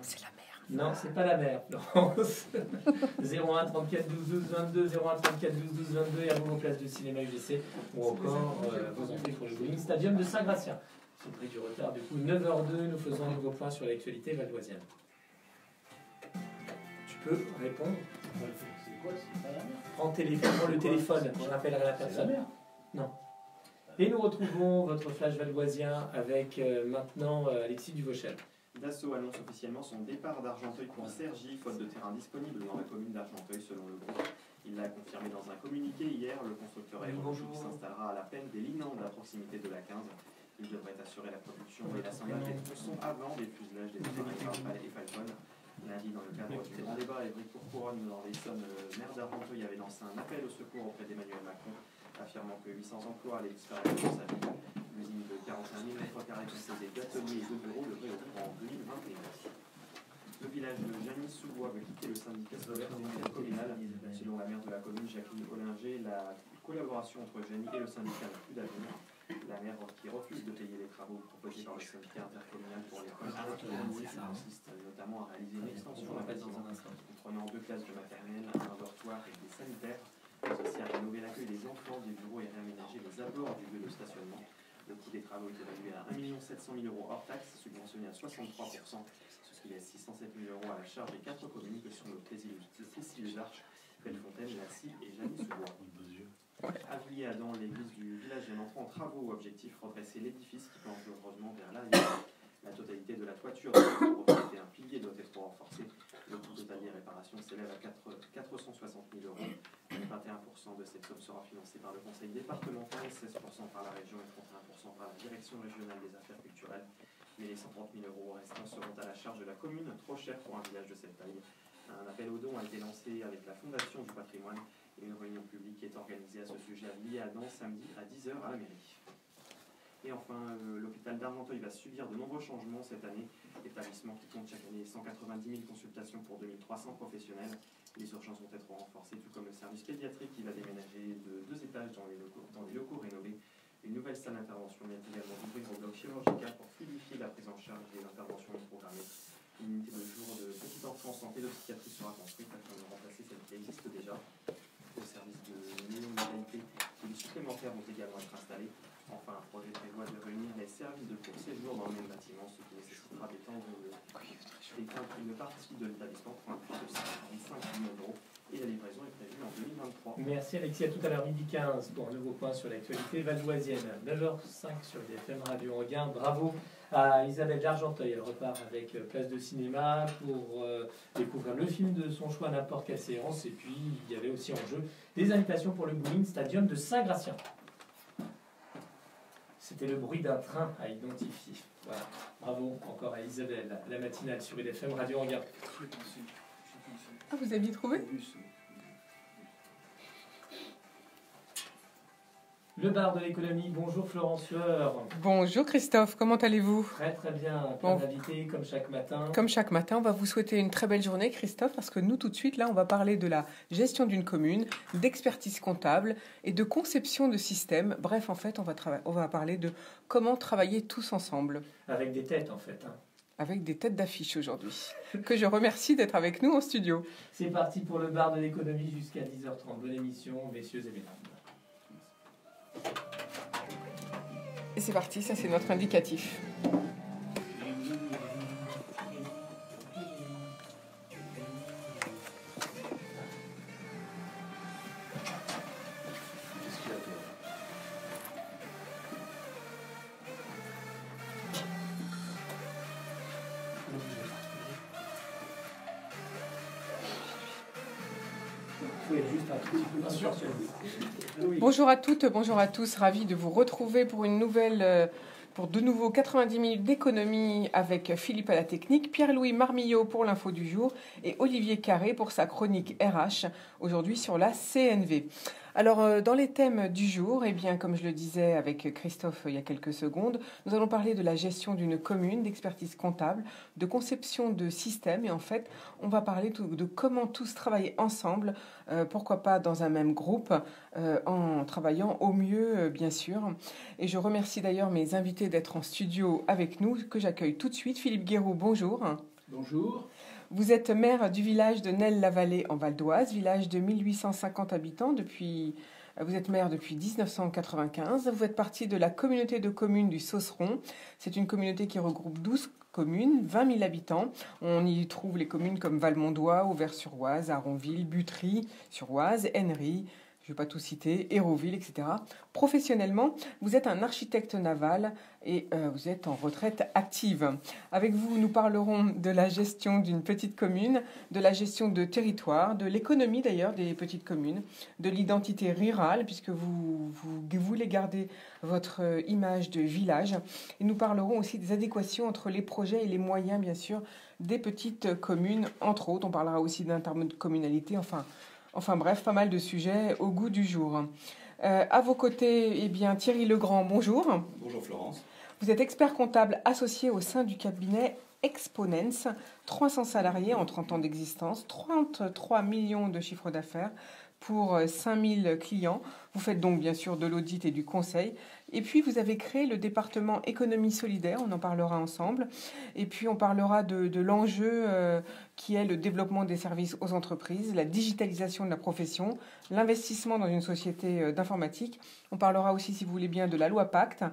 C'est la mer. Non, c'est pas la mer, Florence. 01 34 12 12 22, 01 34 12 12 22 et à vos places de cinéma UGC ou encore vos entrées pour le Bowling Stadium de Saint-Gratien. J'ai pris du retard, du coup 9h02, nous faisons un nouveau point sur l'actualité valdoisienne. Tu peux répondre? C'est quoi? C'est pas la mer? Prends le téléphone, je rappellerai la personne. Non. Et nous retrouvons votre flash valdoisien avec maintenant Alexis Duvauchel. Dassault annonce officiellement son départ d'Argenteuil pour Cergy, faute de terrain disponible dans la commune d'Argenteuil selon le groupe. Il l'a confirmé dans un communiqué hier. Le constructeur aéronautique s'installera à la plaine des Linandes à proximité de la 15. Il devrait assurer la production et l'assemblage des tronçons avant les fuselages des appareils Rafale et Falcon. Lundi, dans le cadre du grand débat, Évry Courcouronne dans l'Essonne, le maire d'Argenteuil avait lancé un appel au secours auprès d'Emmanuel Macron, affirmant que 800 emplois allaient disparaître dans sa ville. L'usine de 41 000 m² composée d'ateliers et de bureaux devrait ouvrir en 2021. Le village de Jagny-sous-Bois veut quitter le syndicat scolaire communal. Selon la maire de la commune, Jacqueline Ollinger, la collaboration entre Jagny et le syndicat n'a plus d'avenir. La maire qui refuse de payer les travaux proposés par le syndicat intercommunal pour l'école consiste notamment à réaliser une extension d'un bâtiment comprenant 2 classes de maternelle, un dortoir et des sanitaires, mais aussi à rénover l'accueil des enfants, des bureaux et réaménager les abords du lieu de stationnement. Le coût des travaux est évalué à 1 700 000 € hors taxes, subventionné à 63%, ce qui laisse 607 000 € à la charge des 4 communes que sont le Plessis-les-Arches, Bellefontaine, Lacy et Jagny-sous-Bois. Avouillé-Adam, l'église du village vient d'entrer en travaux. Objectif, redresser l'édifice qui penche dangereusement vers l'arrière. La totalité de la toiture de la propriété, un pilier doit être renforcé. Le coût total des réparations s'élève à 460 000 €. 21% de cette somme sera financée par le conseil départemental, 16% par la région et 31% par la direction régionale des affaires culturelles. Mais les 130 000 € restants seront à la charge de la commune, trop cher pour un village de cette taille. Un appel aux dons a été lancé avec la Fondation du patrimoine. Et une réunion publique est organisée à ce sujet à Liadan samedi à 10 h à la mairie. Et enfin, l'hôpital d'Argenteuil va subir de nombreux changements cette année. L'établissement qui compte chaque année 190 000 consultations pour 2300 professionnels. Les urgences vont être renforcées, tout comme le service pédiatrique qui va déménager de 2 étages dans les locaux rénovés. Une nouvelle salle d'intervention vient également d'ouvrir au bloc chirurgical pour fluidifier la prise en charge des interventions programmées. Une unité de jour de petite enfance en pédopsychiatrie sera construite afin de remplacer celle qui existe déjà. Au service de néonatalité, des supplémentaires vont également être installés. Enfin, un projet prévoit de réunir les services de court séjour dans le même bâtiment, ce qui nécessitera d'étendre une partie de l'établissement pour un budget de 55 millions €. Et la livraison est prévue en 2023. Merci Alexis, à tout à l'heure, midi 15 pour un nouveau point sur l'actualité valdoisienne. 9h05 sur BFM Radio Regain. Bravo à Isabelle d'Argenteuil. Elle repart avec place de cinéma pour découvrir le film de son choix à n'importe quelle séance. Et puis, il y avait aussi en jeu des invitations pour le Bowling Stadium de Saint-Gratien. C'était le bruit d'un train à identifier. Voilà. Bravo encore à Isabelle. La matinale sur BFM Radio Regain. Ah, vous aviez trouvé? Le bar de l'économie, bonjour Florence Fleur. Bonjour Christophe, comment allez-vous? Très très bien, plein d'invités comme chaque matin. Comme chaque matin, on va vous souhaiter une très belle journée Christophe, parce que nous tout de suite, là, on va parler de la gestion d'une commune, d'expertise comptable et de conception de systèmes. Bref, en fait, on va parler de comment travailler tous ensemble. Avec des têtes en fait. Avec des têtes d'affiche aujourd'hui, que je remercie d'être avec nous en studio. C'est parti pour le bar de l'économie jusqu'à 10h30. Bonne émission, messieurs et mesdames. Et c'est parti, ça c'est notre indicatif. Bonjour à toutes, bonjour à tous, ravi de vous retrouver pour pour de nouveau 90 minutes d'économie avec Philippe à la technique, Pierre-Louis Marmillot pour l'info du jour et Olivier Carré pour sa chronique RH, aujourd'hui sur la CNV. Alors, dans les thèmes du jour, eh bien, comme je le disais avec Christophe il y a quelques secondes, nous allons parler de la gestion d'une commune, d'expertise comptable, de conception de systèmes. Et en fait, on va parler de comment tous travailler ensemble, pourquoi pas dans un même groupe, en travaillant au mieux, bien sûr. Et je remercie d'ailleurs mes invités d'être en studio avec nous, que j'accueille tout de suite. Philippe Guéroux, bonjour. Bonjour. Vous êtes maire du village de Nesles-la-Vallée en Val d'Oise, village de 1850 habitants. Vous êtes maire depuis 1995. Vous faites partie de la communauté de communes du Sauceron. C'est une communauté qui regroupe 12 communes, 20 000 habitants. On y trouve les communes comme Valmondois, Auvers-sur-Oise, Aronville, Butry-sur-Oise, Hennery, je ne vais pas tout citer, Hérouville, etc. Professionnellement, vous êtes un architecte naval et vous êtes en retraite active. Avec vous, nous parlerons de la gestion d'une petite commune, de la gestion de territoire, de l'économie d'ailleurs des petites communes, de l'identité rurale, puisque vous voulez garder votre image de village. Et nous parlerons aussi des adéquations entre les projets et les moyens, bien sûr, des petites communes, entre autres. On parlera aussi d'intercommunalité, Enfin bref, pas mal de sujets au goût du jour. À vos côtés, eh bien, Thierry Legrand, bonjour. Bonjour Florence. Vous êtes expert comptable associé au sein du cabinet Exponens, 300 salariés en 30 ans d'existence, 33 millions de chiffre d'affaires pour 5000 clients. Vous faites donc bien sûr de l'audit et du conseil. Et puis vous avez créé le département économie solidaire, on en parlera ensemble. Et puis on parlera de l'enjeu qui est le développement des services aux entreprises, la digitalisation de la profession, l'investissement dans une société d'informatique. On parlera aussi, si vous voulez bien, de la loi Pacte.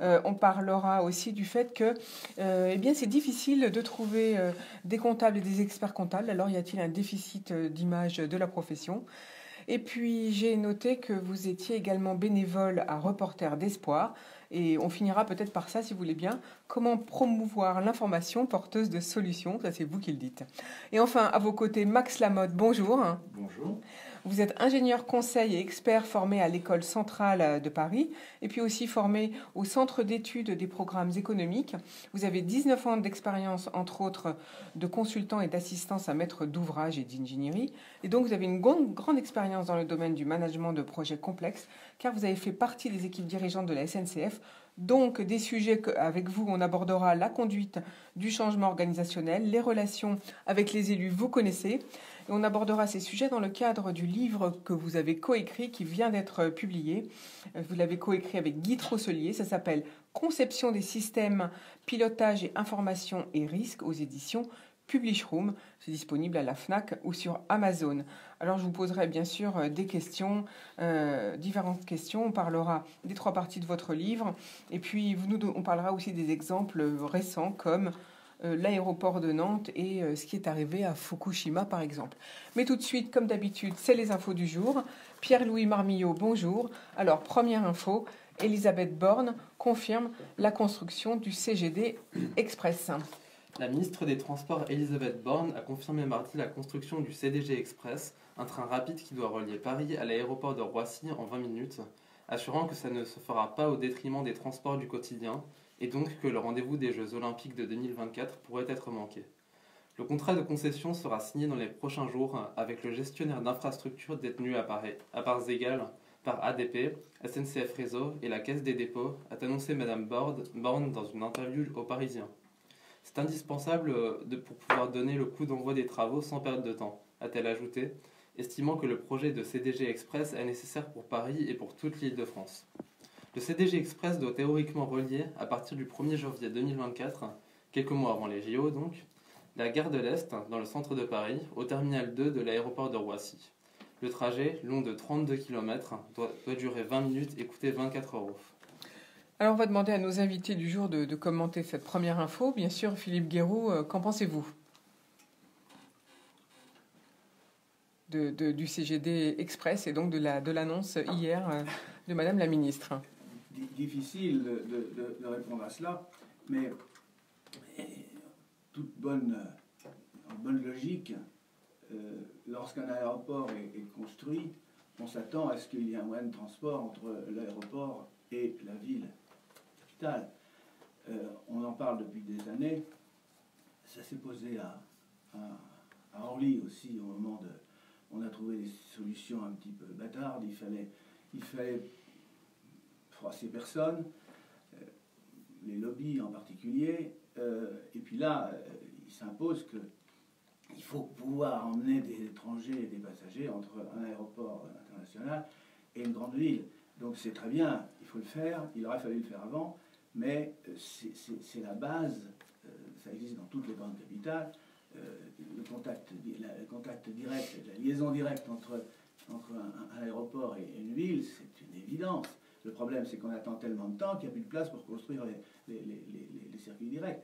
On parlera aussi du fait que c'est difficile de trouver des comptables et des experts comptables. Alors y a-t-il un déficit d'image de la profession ? Et puis, j'ai noté que vous étiez également bénévole à Reporters d'Espoir. Et on finira peut-être par ça, si vous voulez bien. Comment promouvoir l'information porteuse de solutions ? Ça, c'est vous qui le dites. Et enfin, à vos côtés, Max Lamotte, bonjour. Bonjour. Vous êtes ingénieur conseil et expert formé à l'École centrale de Paris et puis aussi formé au Centre d'études des programmes économiques. Vous avez 19 ans d'expérience, entre autres, de consultant et d'assistance à maître d'ouvrage et d'ingénierie. Et donc, vous avez une grande expérience dans le domaine du management de projets complexes, car vous avez fait partie des équipes dirigeantes de la SNCF. Donc, des sujets qu'avec vous, on abordera la conduite du changement organisationnel, les relations avec les élus, vous connaissez. Et on abordera ces sujets dans le cadre du livre que vous avez coécrit, qui vient d'être publié. Vous l'avez coécrit avec Guy Trosselier. Ça s'appelle « Conception des systèmes, pilotage et information et risques » aux éditions Publishroom. C'est disponible à la FNAC ou sur Amazon. Alors, je vous poserai bien sûr des questions, différentes questions. On parlera des 3 parties de votre livre. Et puis, on parlera aussi des exemples récents comme l'aéroport de Nantes et ce qui est arrivé à Fukushima, par exemple. Mais tout de suite, comme d'habitude, c'est les infos du jour. Pierre-Louis Marmillot, bonjour. Alors, première info, Elisabeth Borne confirme la construction du CGD Express. La ministre des Transports Elisabeth Borne a confirmé mardi la construction du CDG Express, un train rapide qui doit relier Paris à l'aéroport de Roissy en 20 minutes, assurant que ça ne se fera pas au détriment des transports du quotidien, et donc que le rendez-vous des Jeux Olympiques de 2024 pourrait être manqué. Le contrat de concession sera signé dans les prochains jours avec le gestionnaire d'infrastructures détenu à parts égales par ADP, SNCF Réseau et la Caisse des dépôts, a annoncé Mme Borne dans une interview aux Parisiens. C'est indispensable pour pouvoir donner le coup d'envoi des travaux sans perte de temps, a-t-elle ajouté, estimant que le projet de CDG Express est nécessaire pour Paris et pour toute l'Île-de-France. Le CDG Express doit théoriquement relier, à partir du 1er janvier 2024, quelques mois avant les JO donc, la gare de l'Est, dans le centre de Paris, au terminal 2 de l'aéroport de Roissy. Le trajet, long de 32 km, doit durer 20 minutes et coûter 24 €. Alors, on va demander à nos invités du jour de commenter cette première info. Bien sûr, Philippe Guéroux, qu'en pensez-vous du CGD Express et donc de l'annonce hier de Madame la Ministre? Difficile de répondre à cela, mais toute bonne logique, lorsqu'un aéroport est construit, on s'attend à ce qu'il y ait un moyen de transport entre l'aéroport et la ville capitale. On en parle depuis des années. Ça s'est posé à Orly aussi au moment de... On a trouvé des solutions un petit peu bâtardes. Il fallait froisser personne, les lobbies en particulier. Et puis là, il s'impose qu'il faut pouvoir emmener des étrangers et des passagers entre un aéroport international et une grande ville. Donc c'est très bien, il faut le faire, il aurait fallu le faire avant, mais c'est la base, ça existe dans toutes les grandes capitales, le contact direct, la liaison directe entre un aéroport et une ville, c'est une évidence. Le problème, c'est qu'on attend tellement de temps qu'il n'y a plus de place pour construire les circuits directs.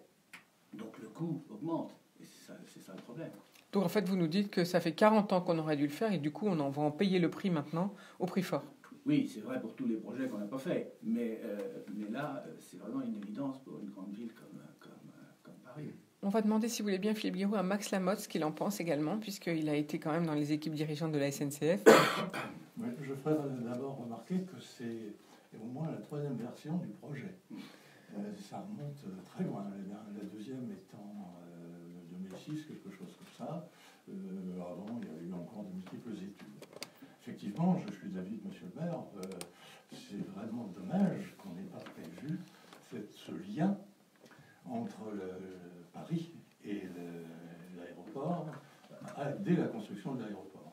Donc le coût augmente, et c'est ça le problème. Donc en fait, vous nous dites que ça fait 40 ans qu'on aurait dû le faire, et du coup, on en va en payer le prix maintenant, au prix fort. Oui, c'est vrai pour tous les projets qu'on n'a pas fait, mais là, c'est vraiment une évidence pour une grande ville comme Paris. On va demander, si vous voulez bien, Philippe Guiraud, à Max Lamotte ce qu'il en pense également, puisqu'il a été quand même dans les équipes dirigeantes de la SNCF. Oui, je ferai d'abord remarquer que c'est au moins la troisième version du projet. Ça remonte très loin, la deuxième étant 2006, quelque chose comme ça. Avant, il y a eu encore de multiples études. Effectivement, je suis d'avis de M. le maire, c'est vraiment dommage qu'on n'ait pas prévu ce lien entre Paris et l'aéroport dès la construction de l'aéroport.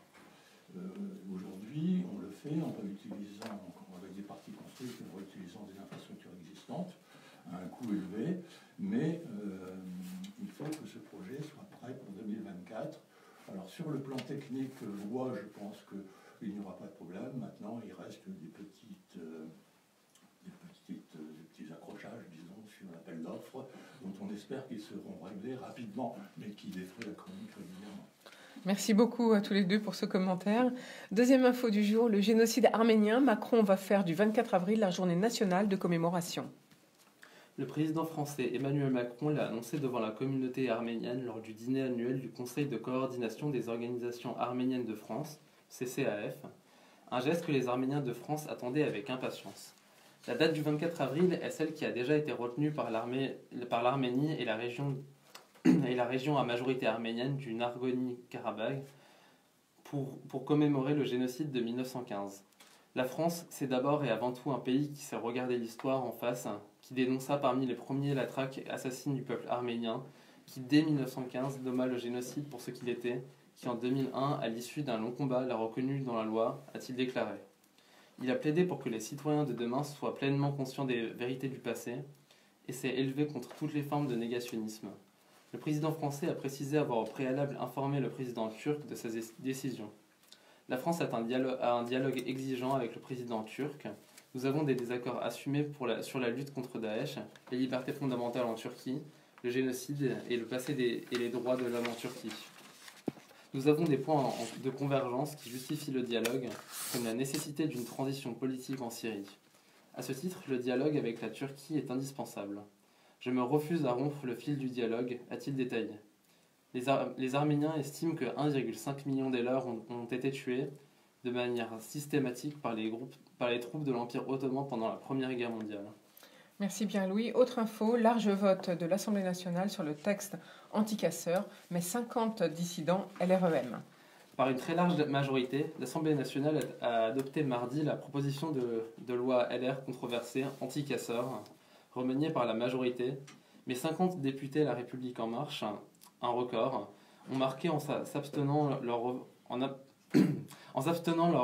Aujourd'hui, on le fait en réutilisant, avec des parties construites, en réutilisant des infrastructures existantes à un coût élevé, mais il faut que ce projet soit prêt pour 2024. Alors sur le plan technique, loi, je pense qu'il n'y aura pas de problème. Maintenant, il reste des petits accrochages, disons, sur l'appel d'offres, dont on espère qu'ils seront réglés rapidement, mais qui défraient la chronique régulièrement. Merci beaucoup à tous les deux pour ce commentaire. Deuxième info du jour, le génocide arménien. Macron va faire du 24 avril la journée nationale de commémoration. Le président français Emmanuel Macron l'a annoncé devant la communauté arménienne lors du dîner annuel du Conseil de coordination des organisations arméniennes de France, CCAF, un geste que les Arméniens de France attendaient avec impatience. La date du 24 avril est celle qui a déjà été retenue par l'Arménie et la région à majorité arménienne du Nagorno-Karabakh pour commémorer le génocide de 1915. La France, c'est d'abord et avant tout un pays qui sait regarder l'histoire en face, qui dénonça parmi les premiers la traque assassine du peuple arménien, qui dès 1915 nomma le génocide pour ce qu'il était, qui en 2001, à l'issue d'un long combat, l'a reconnu dans la loi, a-t-il déclaré. Il a plaidé pour que les citoyens de demain soient pleinement conscients des vérités du passé, et s'est élevé contre toutes les formes de négationnisme. Le président français a précisé avoir au préalable informé le président turc de sa décision. La France a un dialogue exigeant avec le président turc. Nous avons des désaccords assumés sur la lutte contre Daesh, les libertés fondamentales en Turquie, le génocide et le passé et les droits de l'homme en Turquie. Nous avons des points de convergence qui justifient le dialogue, comme la nécessité d'une transition politique en Syrie. À ce titre, le dialogue avec la Turquie est indispensable. Je me refuse à rompre le fil du dialogue, a-t-il détaillé. Les Arméniens estiment que 1,5 million des leurs ont été tués de manière systématique par les troupes de l'Empire ottoman pendant la Première Guerre mondiale. Merci Pierre-Louis. Autre info, large vote de l'Assemblée nationale sur le texte anti-casseurs, mais 50 dissidents LREM. Par une très large majorité, l'Assemblée nationale a adopté mardi la proposition de loi LR controversée anti-casseurs, remaniée par la majorité, mais 50 députés La République En Marche, un record, ont marqué en s'abstenant leur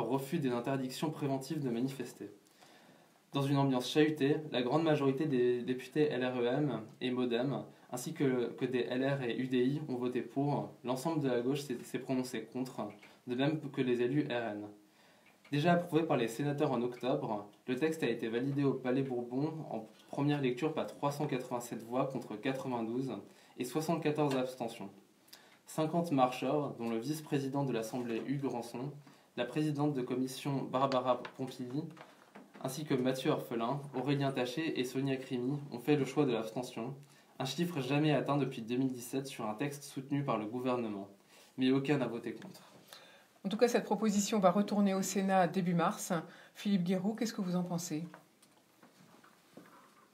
refus des interdictions préventives de manifester. Dans une ambiance chahutée, la grande majorité des députés LREM et MoDem, ainsi que des LR et UDI, ont voté pour. L'ensemble de la gauche s'est prononcé contre, de même que les élus RN. Déjà approuvé par les sénateurs en octobre, le texte a été validé au Palais Bourbon en première lecture par 387 voix contre 92 et 74 abstentions. 50 marcheurs, dont le vice-président de l'Assemblée Hugues Rançon, la présidente de commission Barbara Pompili, ainsi que Mathieu Orphelin, Aurélien Taché et Sonia Crimi ont fait le choix de l'abstention, un chiffre jamais atteint depuis 2017 sur un texte soutenu par le gouvernement. Mais aucun n'a voté contre. En tout cas, cette proposition va retourner au Sénat début mars. Philippe Guiraud, qu'est-ce que vous en pensez?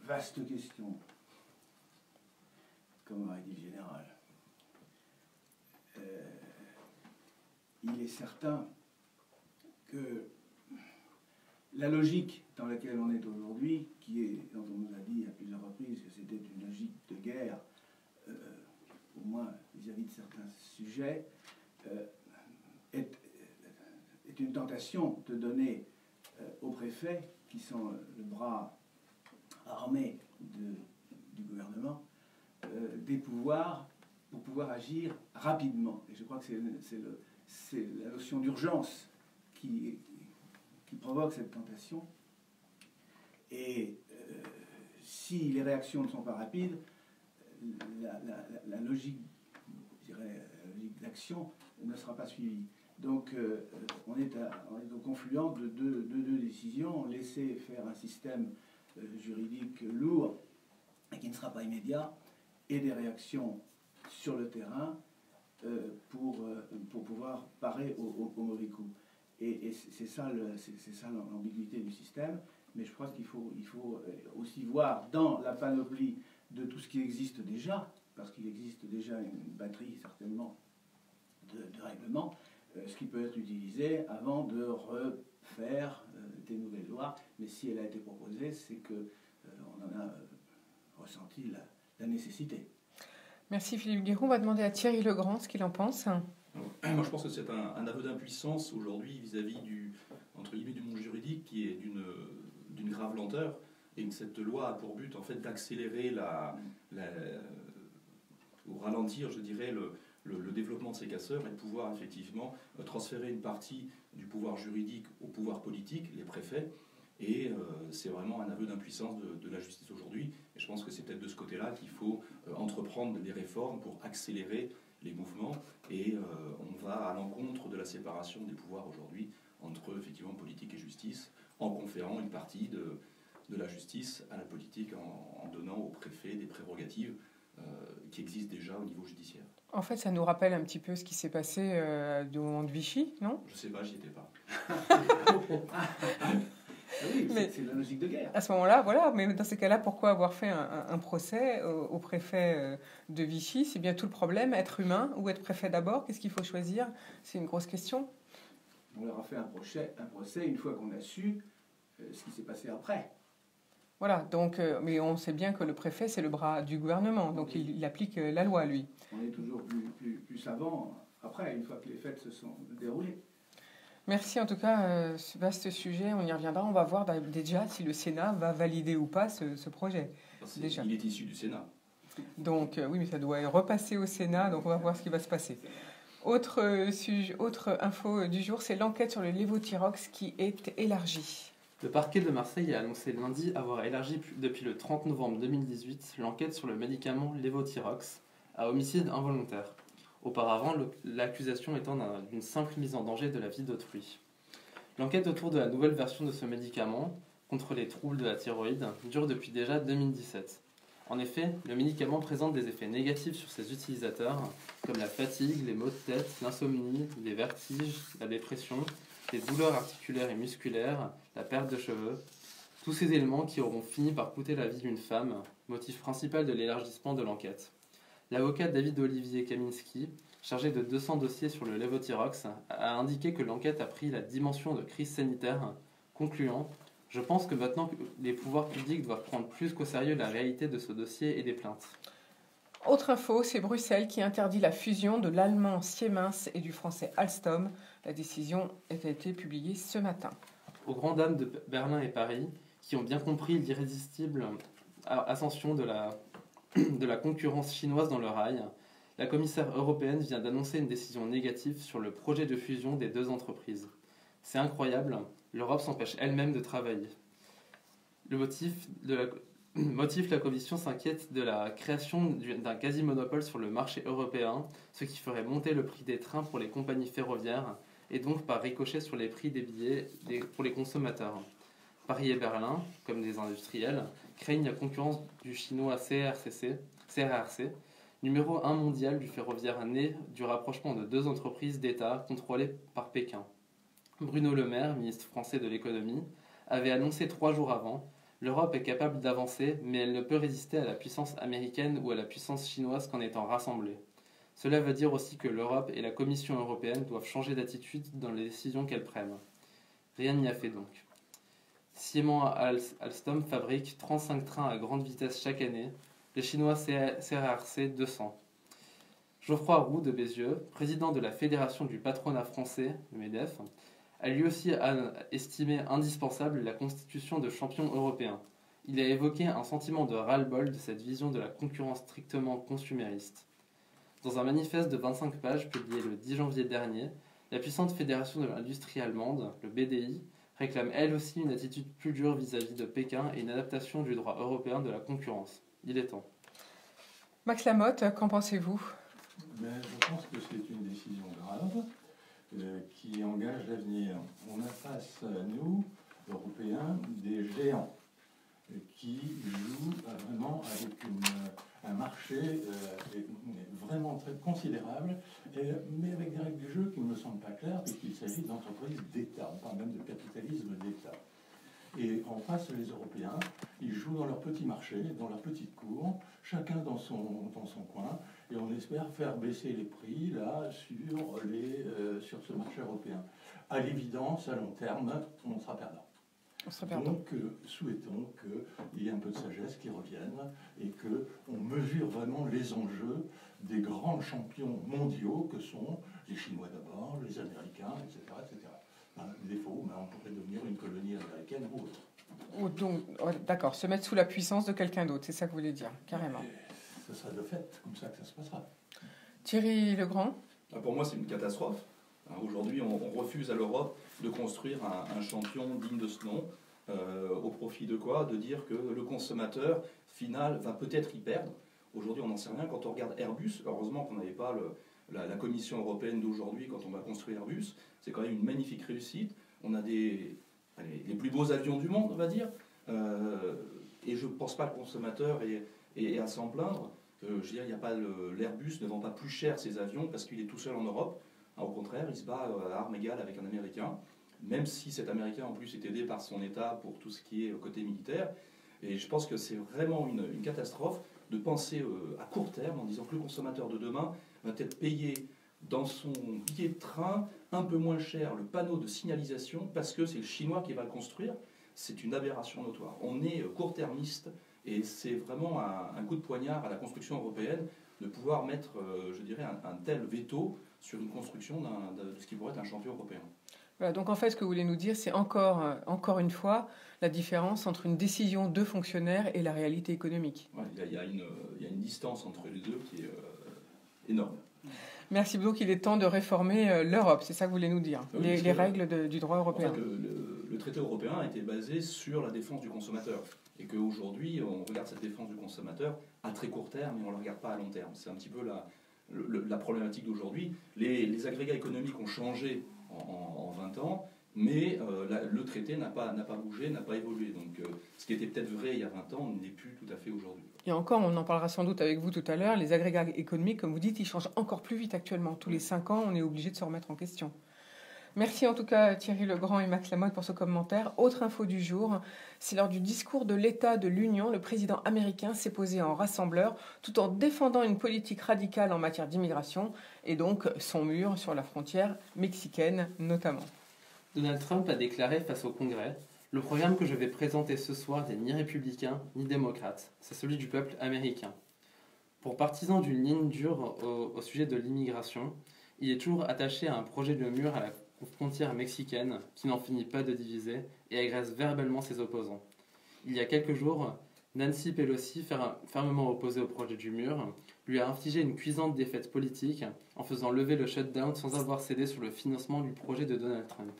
Vaste question, comme aurait dit le général. Il est certain que la logique dans laquelle on est aujourd'hui, dont on nous a dit à plusieurs reprises que c'était une logique de guerre, au moins vis-à-vis de certains sujets, est une tentation de donner aux préfets, qui sont le bras armé du gouvernement, des pouvoirs pour pouvoir agir rapidement. Et je crois que c'est la notion d'urgence qui provoque cette tentation. Et si les réactions ne sont pas rapides, la logique, je dirais, la logique d'action ne sera pas suivie. Donc on est au confluent de deux décisions. Laisser faire un système juridique lourd et qui ne sera pas immédiat, et des réactions sur le terrain pour pouvoir parer au mauvais coup. Et c'est ça l'ambiguïté du système. Mais je pense qu'il faut aussi voir dans la panoplie de tout ce qui existe déjà, parce qu'il existe déjà une batterie certainement de règlements, ce qui peut être utilisé avant de refaire des nouvelles lois. Mais si elle a été proposée, c'est qu'on en a ressenti la nécessité. Merci Philippe Guéroux. On va demander à Thierry Legrand ce qu'il en pense. Moi, je pense que c'est un aveu d'impuissance aujourd'hui vis-à-vis entre guillemets, du monde juridique qui est d'une grave lenteur, et que cette loi a pour but en fait d'accélérer ou ralentir, je dirais, le développement de ces casseurs, et de pouvoir effectivement transférer une partie du pouvoir juridique au pouvoir politique, les préfets. Et c'est vraiment un aveu d'impuissance de la justice aujourd'hui. Et je pense que c'est peut-être de ce côté-là qu'il faut entreprendre des réformes pour accélérer les mouvements. Et on va à l'encontre de la séparation des pouvoirs aujourd'hui entre effectivement politique et justice, en conférant une partie de la justice à la politique, en donnant aux préfets des prérogatives qui existent déjà au niveau judiciaire. En fait, ça nous rappelle un petit peu ce qui s'est passé au moment de Vichy, non ? Je sais pas, j'y étais pas. Oui, c'est la logique de guerre. À ce moment-là, voilà. Mais dans ces cas-là, pourquoi avoir fait un procès au préfet de Vichy ? C'est bien tout le problème, être humain ou être préfet d'abord. Qu'est-ce qu'il faut choisir ? C'est une grosse question. On leur a fait un procès une fois qu'on a su ce qui s'est passé après. Voilà, donc, mais on sait bien que le préfet, c'est le bras du gouvernement, donc il applique la loi, lui. On est toujours plus savant après, une fois que les faits se sont déroulés. Merci en tout cas, ce vaste sujet, on y reviendra. On va voir déjà si le Sénat va valider ou pas ce projet. Déjà. Il est issu du Sénat. Donc oui, mais ça doit repasser au Sénat, donc on va voir ce qui va se passer. Autre info du jour, c'est l'enquête sur le lévothyrox qui est élargie. Le parquet de Marseille a annoncé lundi avoir élargi depuis le 30 novembre 2018 l'enquête sur le médicament lévothyrox à homicide involontaire. Auparavant, l'accusation étant d'une simple mise en danger de la vie d'autrui. L'enquête autour de la nouvelle version de ce médicament, contre les troubles de la thyroïde, dure depuis déjà 2017. En effet, le médicament présente des effets négatifs sur ses utilisateurs, comme la fatigue, les maux de tête, l'insomnie, les vertiges, la dépression, les douleurs articulaires et musculaires, la perte de cheveux, tous ces éléments qui auront fini par coûter la vie d'une femme, motif principal de l'élargissement de l'enquête. L'avocat David-Olivier Kaminski, chargé de 200 dossiers sur le lévothyrox, a indiqué que l'enquête a pris la dimension de crise sanitaire, concluant « Je pense que maintenant les pouvoirs publics doivent prendre plus qu'au sérieux la réalité de ce dossier et des plaintes. » Autre info, c'est Bruxelles qui interdit la fusion de l'allemand Siemens et du français Alstom. La décision a été publiée ce matin. Aux grandes dames de Berlin et Paris, qui ont bien compris l'irrésistible ascension de la concurrence chinoise dans le rail, la commissaire européenne vient d'annoncer une décision négative sur le projet de fusion des deux entreprises. C'est incroyable, l'Europe s'empêche elle-même de travailler. Le motif, la Commission s'inquiète de la création d'un quasi-monopole sur le marché européen, ce qui ferait monter le prix des trains pour les compagnies ferroviaires et donc par ricochet sur les prix des billets pour les consommateurs. Paris et Berlin, comme des industriels, craignent la concurrence du chinois CRRC, numéro 1 mondial du ferroviaire né du rapprochement de deux entreprises d'État contrôlées par Pékin. Bruno Le Maire, ministre français de l'économie, avait annoncé 3 jours avant « L'Europe est capable d'avancer, mais elle ne peut résister à la puissance américaine ou à la puissance chinoise qu'en étant rassemblée. » Cela veut dire aussi que l'Europe et la Commission européenne doivent changer d'attitude dans les décisions qu'elles prennent. Rien n'y a fait donc. Siemens Alstom fabrique 35 trains à grande vitesse chaque année, les Chinois CRRC 200. Geoffroy Roux de Bézieux, président de la Fédération du patronat français, le MEDEF, a lui aussi estimé indispensable la constitution de champions européens. Il a évoqué un sentiment de ras-le-bol de cette vision de la concurrence strictement consumériste. Dans un manifeste de 25 pages publié le 10 janvier dernier, la puissante fédération de l'industrie allemande, le BDI, réclame elle aussi une attitude plus dure vis-à-vis de Pékin et une adaptation du droit européen de la concurrence. Il est temps. Max Lamotte, qu'en pensez-vous? Je pense que c'est une décision grave qui engage l'avenir. On a face à nous, Européens, des géants qui jouent vraiment avec un marché vraiment très considérable, mais avec des règles du jeu qui ne me semblent pas claires, puisqu'il s'agit d'entreprises d'État. On parle même de capitalisme d'État. Et en face, les Européens, ils jouent dans leur petit marché, dans leur petite cour, chacun dans son coin, et on espère faire baisser les prix là sur ce marché européen. À l'évidence, à long terme, on sera perdant. Donc, souhaitons qu'il y ait un peu de sagesse qui revienne et qu'on mesure vraiment les enjeux des grands champions mondiaux que sont les Chinois d'abord, les Américains, etc. etc. Défaut, on pourrait devenir une colonie américaine ou autre. Donc, d'accord, se mettre sous la puissance de quelqu'un d'autre, c'est ça que vous voulez dire, carrément. Ce sera de fait comme ça que ça se passera. Thierry Legrand? Pour moi, c'est une catastrophe. Aujourd'hui, on refuse à l'Europe de construire un champion digne de ce nom. Au profit de quoi? De dire que le consommateur final va peut-être y perdre. Aujourd'hui, on n'en sait rien. Quand on regarde Airbus, heureusement qu'on n'avait pas la Commission européenne d'aujourd'hui quand on va construire Airbus. C'est quand même une magnifique réussite. On a les plus beaux avions du monde, on va dire. Et je ne pense pas que le consommateur est à s'en plaindre. Je veux dire, l'Airbus ne vend pas plus cher ses avions parce qu'il est tout seul en Europe. Au contraire, il se bat à armes égales avec un Américain, même si cet Américain en plus est aidé par son État pour tout ce qui est côté militaire. Et je pense que c'est vraiment une catastrophe de penser à court terme en disant que le consommateur de demain va peut-être payer dans son billet de train un peu moins cher le panneau de signalisation parce que c'est le Chinois qui va le construire. C'est une aberration notoire. On est court-termiste et c'est vraiment un coup de poignard à la construction européenne de pouvoir mettre, je dirais, un tel veto sur une construction de ce qui pourrait être un champion européen. Voilà, donc en fait, ce que vous voulez nous dire, c'est encore une fois la différence entre une décision de fonctionnaire et la réalité économique. Ouais, il y a une distance entre les deux qui est énorme. Merci beaucoup. Il est temps de réformer l'Europe, c'est ça que vous voulez nous dire, oui, les règles du droit européen. En fait, le traité européen a été basé sur la défense du consommateur. Et qu'aujourd'hui, on regarde cette défense du consommateur à très court terme et on ne la regarde pas à long terme. C'est un petit peu la problématique d'aujourd'hui. Les agrégats économiques ont changé en 20 ans, mais le traité n'a pas bougé, n'a pas évolué. Donc ce qui était peut-être vrai il y a 20 ans n'est plus tout à fait aujourd'hui. Et encore, on en parlera sans doute avec vous tout à l'heure, les agrégats économiques, comme vous dites, ils changent encore plus vite actuellement. Tous les 5 ans, on est obligé de se remettre en question. Merci en tout cas Thierry Legrand et Max Lamotte pour ce commentaire. Autre info du jour, c'est lors du discours de l'État de l'Union, le président américain s'est posé en rassembleur tout en défendant une politique radicale en matière d'immigration et donc son mur sur la frontière mexicaine notamment. Donald Trump a déclaré face au Congrès: « Le programme que je vais présenter ce soir n'est ni républicain ni démocrate, c'est celui du peuple américain. » Pour partisan d'une ligne dure au sujet de l'immigration, il est toujours attaché à un projet de mur à la frontière mexicaine qui n'en finit pas de diviser et agresse verbalement ses opposants. Il y a quelques jours, Nancy Pelosi, fermement opposée au projet du mur, lui a infligé une cuisante défaite politique en faisant lever le shutdown sans avoir cédé sur le financement du projet de Donald Trump.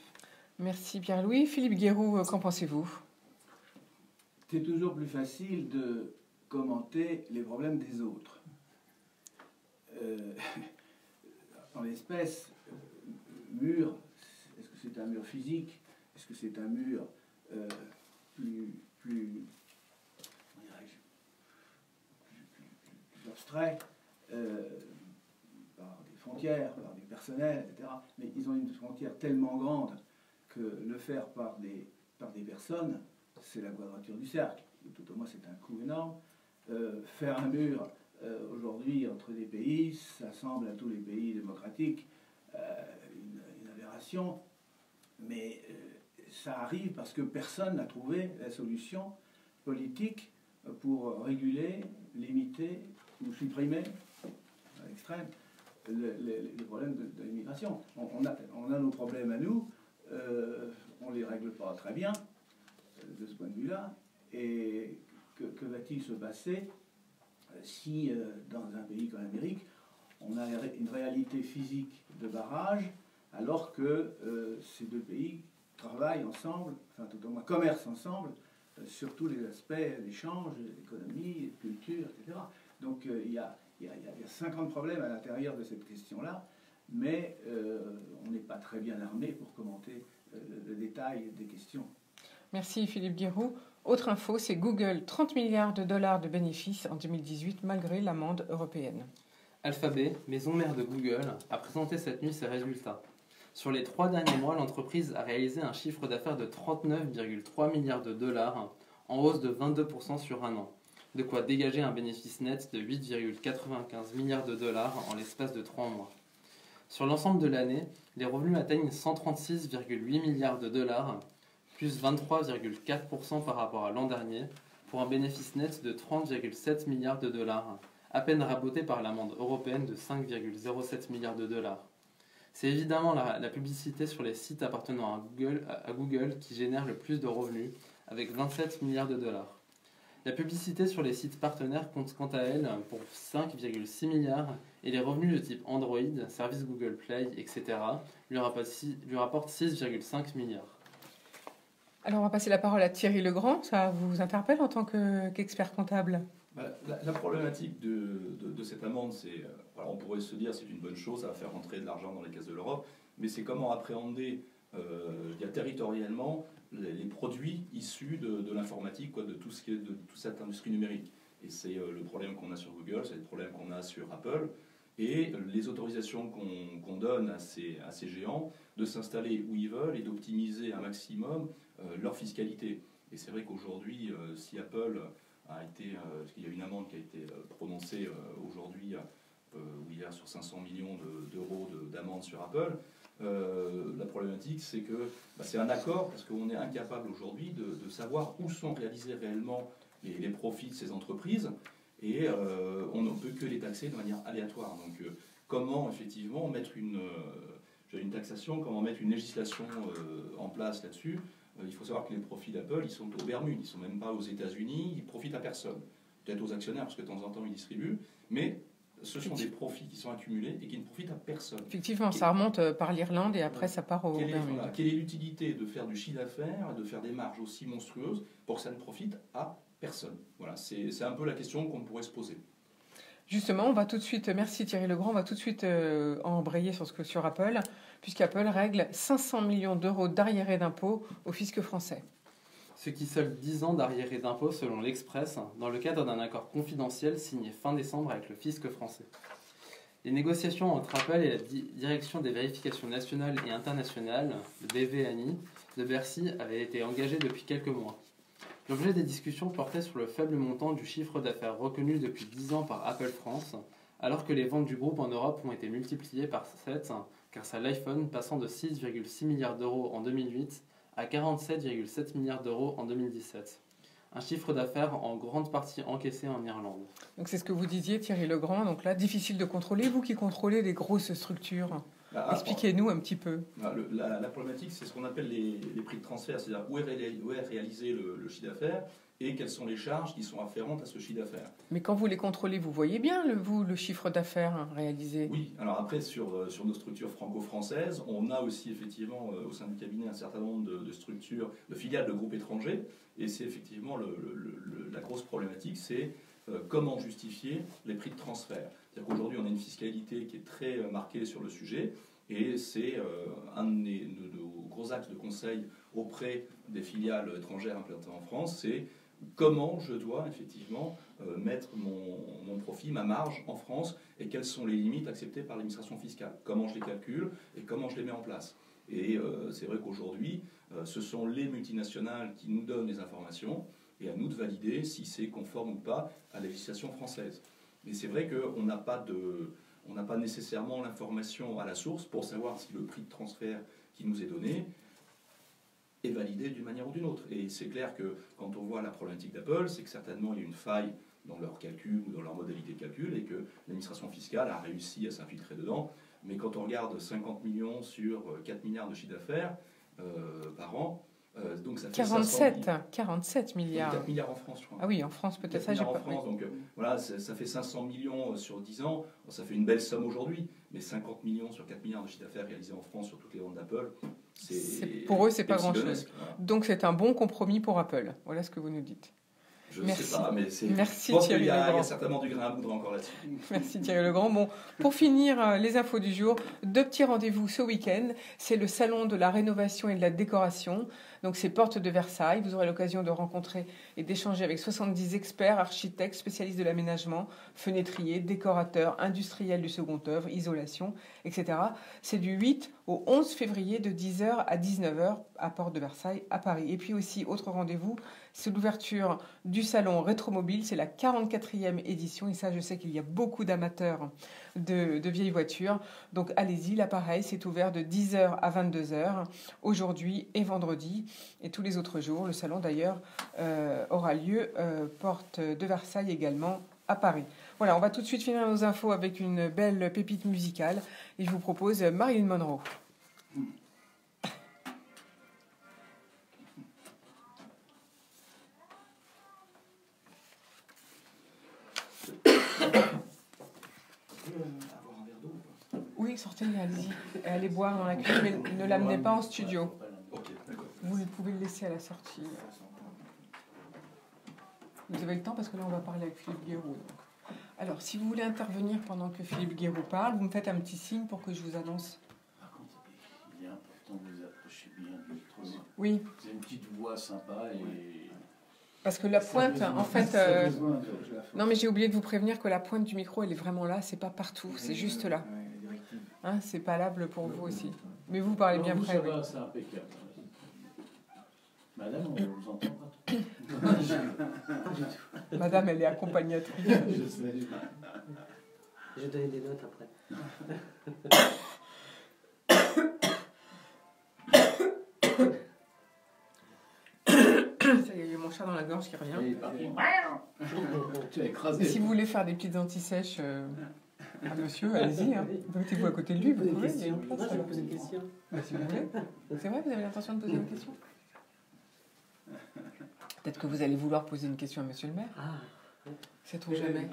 Merci Pierre-Louis. Philippe Guéroux, qu'en pensez-vous? C'est toujours plus facile de commenter les problèmes des autres. En l'espèce, mur, est-ce que c'est un mur physique? Est-ce que c'est un mur plus abstrait, par des frontières, par des personnels, etc. Mais ils ont une frontière tellement grande que le faire par des personnes, c'est la quadrature du cercle. Tout au moins, c'est un coût énorme. Faire un mur aujourd'hui entre des pays, ça semble à tous les pays démocratiques une aberration, mais ça arrive parce que personne n'a trouvé la solution politique pour réguler, limiter ou supprimer à l'extrême les problèmes de l'immigration. On a nos problèmes à nous, on ne les règle pas très bien de ce point de vue-là, et que va-t-il se passer si dans un pays comme l'Amérique, on a une réalité physique de barrage, alors que ces deux pays travaillent ensemble, enfin tout au moins commercent ensemble, sur tous les aspects d'échange, d'économie, de culture, etc. Donc il y a 50 problèmes à l'intérieur de cette question-là, mais on n'est pas très bien armé pour commenter le détail des questions. Merci Philippe Guiraud. Autre info, c'est Google, 30 milliards de dollars de bénéfices en 2018 malgré l'amende européenne. Alphabet, maison mère de Google, a présenté cette nuit ses résultats. Sur les 3 derniers mois, l'entreprise a réalisé un chiffre d'affaires de 39,3 milliards de dollars, en hausse de 22% sur un an. De quoi dégager un bénéfice net de 8,95 milliards de dollars en l'espace de 3 mois. Sur l'ensemble de l'année, les revenus atteignent 136,8 milliards de dollars, plus 23,4% par rapport à l'an dernier, pour un bénéfice net de 30,7 milliards de dollars, à peine raboté par l'amende européenne de 5,07 milliards de dollars. C'est évidemment la publicité sur les sites appartenant à Google qui génère le plus de revenus, avec 27 milliards de dollars. La publicité sur les sites partenaires compte quant à elle pour 5,6 milliards et les revenus de type Android, service Google Play, etc. lui rapportent 6,5 milliards. Alors on va passer la parole à Thierry Legrand. Ça vous interpelle en tant qu'expert comptable? La problématique de cette amende, c'est, on pourrait se dire c'est une bonne chose, ça va faire rentrer de l'argent dans les caisses de l'Europe, mais c'est comment appréhender territorialement les produits issus de l'informatique, de tout ce qui est de toute cette industrie numérique. Et c'est le problème qu'on a sur Google, c'est le problème qu'on a sur Apple, et les autorisations qu'on donne à ces géants de s'installer où ils veulent et d'optimiser un maximum leur fiscalité. Et c'est vrai qu'aujourd'hui, si Apple a été, parce qu'il y a une amende qui a été prononcée aujourd'hui ou hier sur 500 millions d'euros d'amende sur Apple, la problématique c'est que c'est un accord parce qu'on est incapable aujourd'hui de savoir où sont réalisés réellement les profits de ces entreprises et on ne peut que les taxer de manière aléatoire. Donc comment effectivement mettre une taxation, comment mettre une législation en place là-dessus. Il faut savoir que les profits d'Apple, ils sont aux Bermudes, ils ne sont même pas aux États-Unis, ils profitent à personne. Peut-être aux actionnaires, parce que de temps en temps, ils distribuent, mais ce sont des profits qui sont accumulés et qui ne profitent à personne. Effectivement, ça remonte par l'Irlande et après ça part aux Bermudes. Quelle est l'utilité de faire du chiffre d'affaires, de faire des marges aussi monstrueuses pour que ça ne profite à personne? Voilà, c'est un peu la question qu'on pourrait se poser. Justement, on va tout de suite, merci Thierry Legrand, on va tout de suite embrayer sur Apple, puisqu'Apple règle 500 millions d'euros d'arriérés d'impôts au fisc français. Ce qui solde 10 ans d'arriérés d'impôts selon l'Express, dans le cadre d'un accord confidentiel signé fin décembre avec le fisc français. Les négociations entre Apple et la Direction des vérifications nationales et internationales, le DVNI, de Bercy avaient été engagées depuis quelques mois. L'objet des discussions portait sur le faible montant du chiffre d'affaires reconnu depuis 10 ans par Apple France, alors que les ventes du groupe en Europe ont été multipliées par 7, grâce à l'iPhone passant de 6,6 milliards d'euros en 2008 à 47,7 milliards d'euros en 2017. Un chiffre d'affaires en grande partie encaissé en Irlande. Donc c'est ce que vous disiez Thierry Legrand, donc là difficile de contrôler, vous qui contrôlez les grosses structures. Expliquez-nous un petit peu. La problématique, c'est ce qu'on appelle les prix de transfert, c'est-à-dire où est réalisé le chiffre d'affaires et quelles sont les charges qui sont afférentes à ce chiffre d'affaires. Mais quand vous les contrôlez, vous voyez bien, le chiffre d'affaires réalisé? Oui, alors après, sur nos structures franco-françaises, on a aussi effectivement au sein du cabinet un certain nombre de structures, de filiales de groupes étrangers, et c'est effectivement la grosse problématique, c'est comment justifier les prix de transfert. C'est-à-dire qu'aujourd'hui, on a une fiscalité qui est très marquée sur le sujet, et c'est un de nos gros axes de conseil auprès des filiales étrangères implantées en France, c'est comment je dois effectivement mettre mon profit, ma marge en France, et quelles sont les limites acceptées par l'administration fiscale, comment je les calcule et comment je les mets en place. Et c'est vrai qu'aujourd'hui, ce sont les multinationales qui nous donnent les informations, et à nous de valider si c'est conforme ou pas à la législation française. Mais c'est vrai qu'on n'a pas nécessairement l'information à la source pour savoir si le prix de transfert qui nous est donné est validé d'une manière ou d'une autre. Et c'est clair que quand on voit la problématique d'Apple, c'est que certainement il y a une faille dans leur calcul ou dans leur modalité de calcul et que l'administration fiscale a réussi à s'infiltrer dedans. Mais quand on regarde 50 millions sur 4 milliards de chiffre d'affaires par an, Donc ça fait 47 milliards. 4 milliards en France, je crois. Ah oui, en France, peut-être ça, j'ai en pas France, donc voilà, ça fait 500 millions sur 10 ans. Bon, ça fait une belle somme aujourd'hui, mais 50 millions sur 4 milliards de chiffre d'affaires réalisé en France sur toutes les ventes d'Apple, pour eux, c'est pas grand-chose. Voilà. Donc c'est un bon compromis pour Apple. Voilà ce que vous nous dites. Je Merci. sais pas, mais Merci je pense Thierry qu'il y Legrand. a certainement du grain à moudre encore là-dessus. Merci Thierry Legrand. Bon, pour finir les infos du jour, 2 petits rendez-vous ce week-end. C'est le salon de la rénovation et de la décoration. Donc c'est porte de Versailles. Vous aurez l'occasion de rencontrer et d'échanger avec 70 experts, architectes, spécialistes de l'aménagement, fenêtriers, décorateurs, industriels du second œuvre, isolation, etc. C'est du 8 au 11 février de 10h à 19h à porte de Versailles à Paris. Et puis aussi, autre rendez-vous, c'est l'ouverture du salon Rétromobile. C'est la 44e édition. Et ça, je sais qu'il y a beaucoup d'amateurs de vieilles voitures. Donc allez-y, là pareil, c'est ouvert de 10h à 22h aujourd'hui et vendredi. Et tous les autres jours, le salon d'ailleurs aura lieu porte de Versailles également à Paris. Voilà, on va tout de suite finir nos infos avec une belle pépite musicale. Et je vous propose Marilyn Monroe. Oui, sortez, allez-y. Allez boire dans la cuisine, mais ne l'amenez pas en studio. Ok, d'accord. Vous pouvez le laisser à la sortie. Vous avez le temps parce que là, on va parler avec Philippe Guéroult. Donc. Alors, si vous voulez intervenir pendant que Philippe Guéroult parle, vous me faites un petit signe pour que je vous annonce. Par contre, il est important de vous approcher bien du micro. Oui. Vous avez une petite voix sympa et... Parce que la pointe, en fait... Non, mais j'ai oublié de vous prévenir que la pointe du micro, elle est vraiment là. C'est pas partout, c'est juste là. Hein, c'est valable pour vous aussi. Mais vous parlez bien près. Oui. C'est impeccable. Madame, on ne vous entend pas trop. Madame, elle est accompagnatrice. Je sais. Je vais donner des notes après. Ça y est, il y a mon chat dans la gorge qui revient. Il est parti. Tu as écrasé. Et si vous voulez faire des petites antisèches à monsieur, allez-y. Hein. Mettez-vous à côté de lui. Vous pouvez, il y a une place, Moi, je vais alors. poser une question. Si vous voulez. C'est vrai, vous avez l'intention de poser une question? Peut-être que vous allez vouloir poser une question à monsieur le maire. Ah. Sait-on jamais.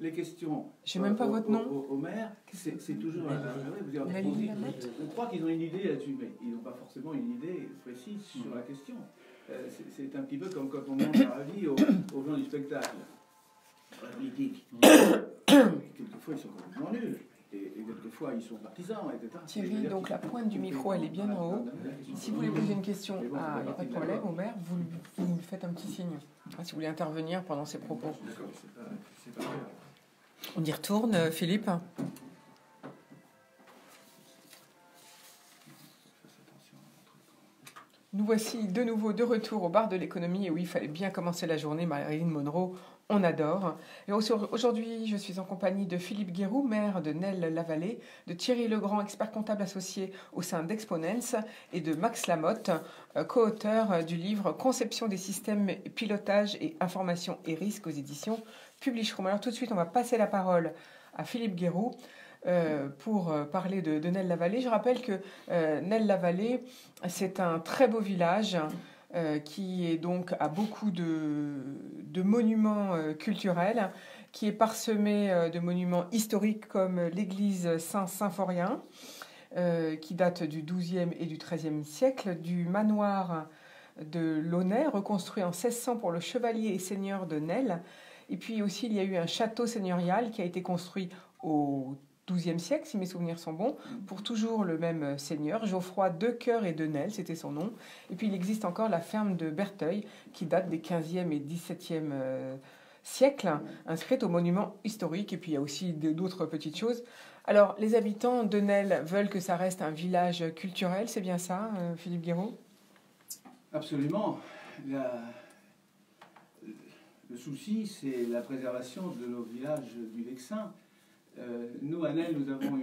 Les questions. Je sais même pas votre nom. Au maire, c'est toujours. Valérie Lamotte. On croit qu'ils ont une idée là-dessus, mais ils n'ont pas forcément une idée précise sur la question. C'est un petit peu comme quand on demande leur avis aux gens du spectacle. La politique. Quelquefois, ils sont complètement nuls. Et quelquefois, ils sont partisans, etc. Thierry, donc la pointe du micro, elle est bien en haut. Si vous voulez poser une question, il n'y a pas de problème au maire, vous me faites un petit signe. Si vous voulez intervenir pendant ses propos. C'est pas grave. On y retourne, Philippe. Nous voici de nouveau de retour au bar de l'économie. Et oui, il fallait bien commencer la journée. Marilyn Monroe, on adore. Et aujourd'hui, je suis en compagnie de Philippe Guéroult, maire de Nesles-la-Vallée, de Thierry Legrand, expert comptable associé au sein d'Exponence, et de Max Lamotte, co-auteur du livre Conception des systèmes, pilotage et information et risques aux éditions Publishroom. Alors tout de suite, on va passer la parole à Philippe Guéroult. Pour parler de Nesles-la-Vallée. Je rappelle que Nesles-la-Vallée, c'est un très beau village qui est donc à beaucoup de monuments culturels, qui est parsemé de monuments historiques comme l'église Saint-Symphorien, qui date du XIIe et du XIIIe siècle, du manoir de Launay, reconstruit en 1600 pour le chevalier et seigneur de Nesles. Et puis aussi, il y a eu un château seigneurial qui a été construit au XIIe siècle, si mes souvenirs sont bons, pour toujours le même seigneur, Geoffroy de Coeur et de Nesles, c'était son nom. Et puis il existe encore la ferme de Berteuil, qui date des 15e et 17e siècles, inscrite au monument historique. Et puis il y a aussi d'autres petites choses. Alors, les habitants de Nesles veulent que ça reste un village culturel, c'est bien ça, Philippe Guéroult? Absolument. Le souci, c'est la préservation de nos villages du Vexin. Nous, à Nesles, nous avons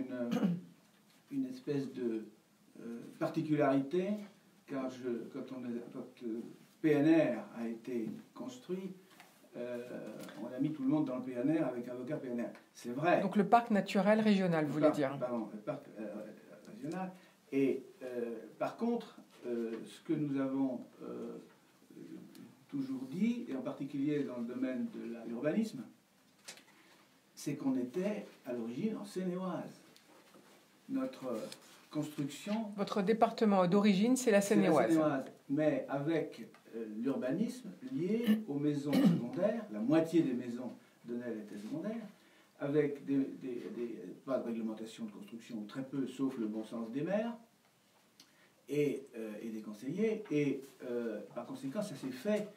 une espèce de particularité, car quand PNR a été construit, on a mis tout le monde dans le PNR avec un avocat PNR. C'est vrai. Donc le parc naturel régional, vous voulez dire? Pardon, le parc régional. Et par contre, ce que nous avons toujours dit, et en particulier dans le domaine de l'urbanisme, c'est qu'on était à l'origine en Seine-et-Oise. Notre construction... Votre département d'origine, c'est la Seine-et-Oise. Mais avec l'urbanisme lié aux maisons secondaires, la moitié des maisons de Nesle étaient secondaires, avec pas de réglementation de construction, très peu, sauf le bon sens des maires et des conseillers. Et par conséquent, ça s'est fait